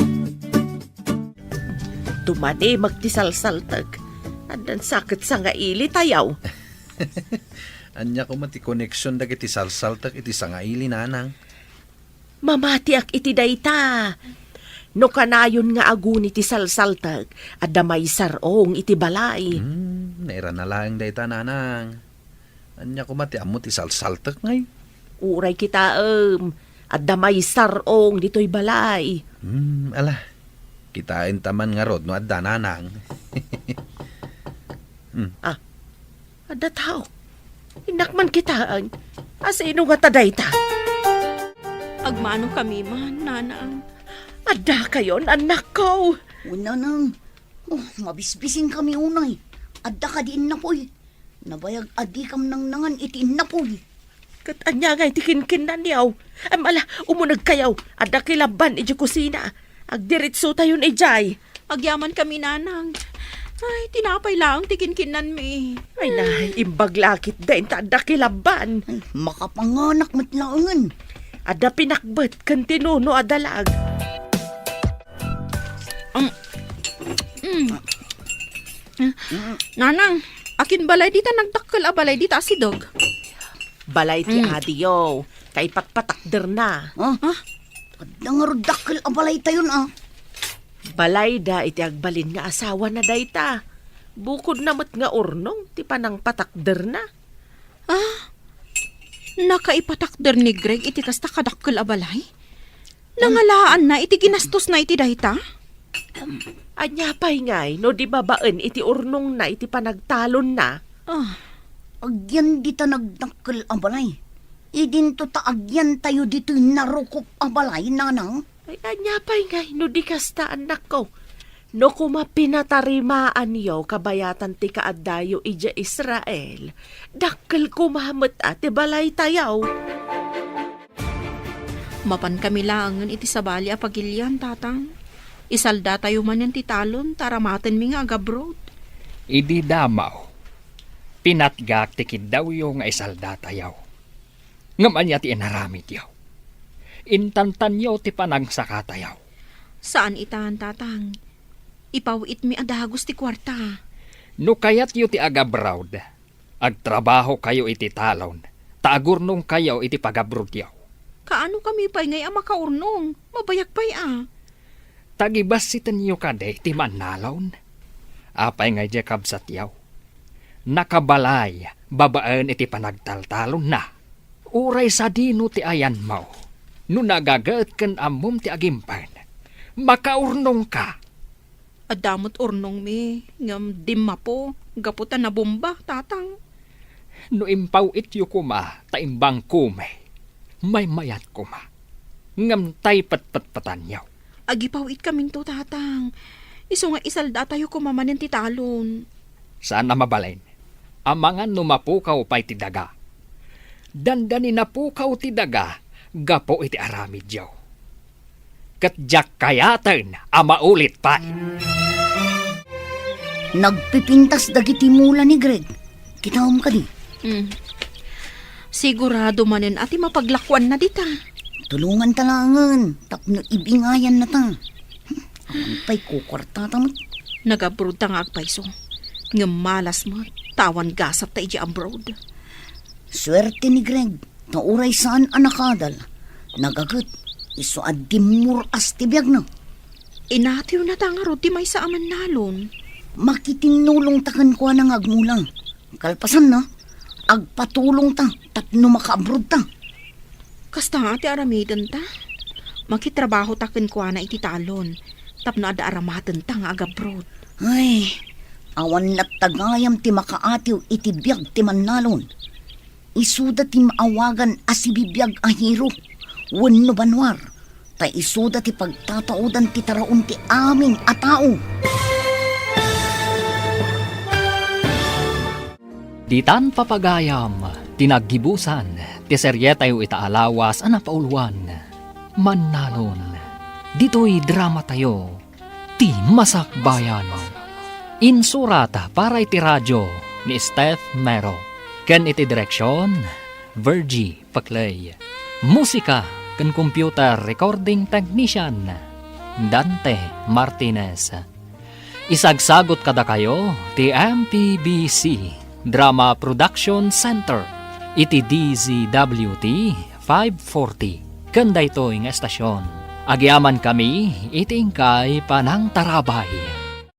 [SPEAKER 8] Tumani magtisalsaltag. Andan sakit sa nga ili tayaw.
[SPEAKER 1] Anya ko mati connection da iti salsaltak iti sangaili nanang.
[SPEAKER 8] Mamatiak iti dayta. No kanayon nga aguni ti salsaltag at damay sarong iti balay.
[SPEAKER 1] Naira na lang dayta nanang. Anya ko mati amo ti salsaltak ngay.
[SPEAKER 8] Uray kita at damay sarong dito'y balay.
[SPEAKER 1] Ala, kitain taman nga rod no at dananang.
[SPEAKER 8] Ada tao. Inakman kitaan. Asino nga tadayta?
[SPEAKER 5] Agmano kami man, nanang.
[SPEAKER 8] Ada kayon, anak ko.
[SPEAKER 3] Una nang, mabisbising kami unay. Adda ka diin na po'y. Nabayag adi kam nang nangan itiin na po'y.
[SPEAKER 8] Kat anya nga itikinkin na niyaw. Amala, umunag kayaw. Ada kilaban iji kusina. Agdiritso tayon ijay.
[SPEAKER 5] Agyaman kami, nanang. Ay, tinapay lang, tikinkinan mi.
[SPEAKER 8] Ay na, imbaglakit din ta ada kilaban.
[SPEAKER 3] Ay, makapanganak matlaangan.
[SPEAKER 8] Ada pinakbet kan tinuno adalag.
[SPEAKER 5] Nanang, akin balay dita nagdakkel a balay dita si dog.
[SPEAKER 8] Balay ti adiyo. Kay patpatakder na.
[SPEAKER 3] Adda nga rodakkel abalay tayon
[SPEAKER 8] Balay da iti agbalin nga asawa na dayta. Bukod namat nga ornong ti panang patakder na.
[SPEAKER 5] Nakaipatakder ni Greg iti kasta kadakkel a balay? Nangalaan na iti ginastos na iti dayta?
[SPEAKER 8] Anya pa'y ngay, no di babaan iti ornong na iti panagtalon na.
[SPEAKER 3] Agyan dita nagdakkel abalay. Idin to ta agyan tayo dito'y narukop abalay, nanang.
[SPEAKER 8] Ay, anya pa'y ngay, no di kasta anak ko. No kumapinatarimaan yo kabayatan ti kaaddayo ija Israel, dakkel kumamet ati balay tayaw.
[SPEAKER 5] Mapan kami langan iti sabali a pagilyan, tatang. Isalda tayo man yan ti talon, taramaten mi nga agabrod.
[SPEAKER 2] Idi damaw. Pinatgak tikid daw yung nga isalda tayaw. Ngaman niya ti inaramit yaw. Intantan yaw ti panagsaka tayaw.
[SPEAKER 5] Saan itahan, tatang? Ipawit mi adagos ti kwarta.
[SPEAKER 2] No kayat yu ti agabrawd, agtrabaho kayo iti talon, taagurnong kayo iti pagabrod yaw.
[SPEAKER 5] Kaano kami pa'y ngay makaurnong? Mabayak pa'y
[SPEAKER 2] Tagibas sitan yu kade ti manalon. Apay ngay di kabsat yaw. Nakabalay, babaan iti panagtaltalon na. Uray sa dino ti ayan mo. No nagagaat kan amom ti agimpan. Makaurnong ka.
[SPEAKER 5] Adamot urnong mi, ngam dimma po, gaputan na bomba, tatang.
[SPEAKER 2] No impaw ityo kuma, taimbang kume. May mayat kuma. Ngam tay patpatpatan yaw.
[SPEAKER 5] Agipawit kaming to, tatang. Iso nga isalda tayo kumamanin ti talon.
[SPEAKER 2] Saan na mabalain? Amangan numapukaw pa'y ti daga. Dandani napukaw ti daga, gapo iti aramid yaw. Katjak kayaten amaulit pa.
[SPEAKER 3] Nagpipintas dagiti mula ni Greg. Kitawam ka di.
[SPEAKER 5] Sigurado manen ati mapaglakwan na dita.
[SPEAKER 3] Tulungan talangan. Tapno ibingayan na ta. Aman pa'y kukwarta tamot.
[SPEAKER 5] Nag-abroad ta nga agpaiso. Nga malas mo, tawan gasap ta iji abroad.
[SPEAKER 3] Swerte ni Greg. Nauray saan anakadal. Nagagat. Iso adimur as tibiyag na.
[SPEAKER 5] Inatiw na ta nga ro, di may sa aman nalon.
[SPEAKER 3] Makitinulong takan ko ng agmulang. Kalpasan na. Agpatulong ta. Tapno makaabroad ta.
[SPEAKER 5] Kasta nga ti aramidan ta. Makitrabaho taken ko na iti talon. Tapno ada aramatan ta nga agabroad.
[SPEAKER 3] Ay, awan na tagayam ti makaatiw iti biyag ti manalon. Isuda ti maawagan asibibiyag ahiro. Wenno banwar. Ta isuda ti pagtataudan ti taraon ti aming atao.
[SPEAKER 2] Ditan papagayam, tinaggibusan, ti seryetayo itaalawas ana pauluan. Mannalon, dito'y drama tayo, ti Masakbayan. Insurata para iti radyo ni Steph Mero. Ken iti direksyon, Virgie Paclay. Musika ken computer recording technician, Dante Martinez. Isagsagot kada kayo ti MPBC Drama Production Center iti DZWT 540 kanda ito nga estasyon. Agyaman kami iti ingkay panang tarabay.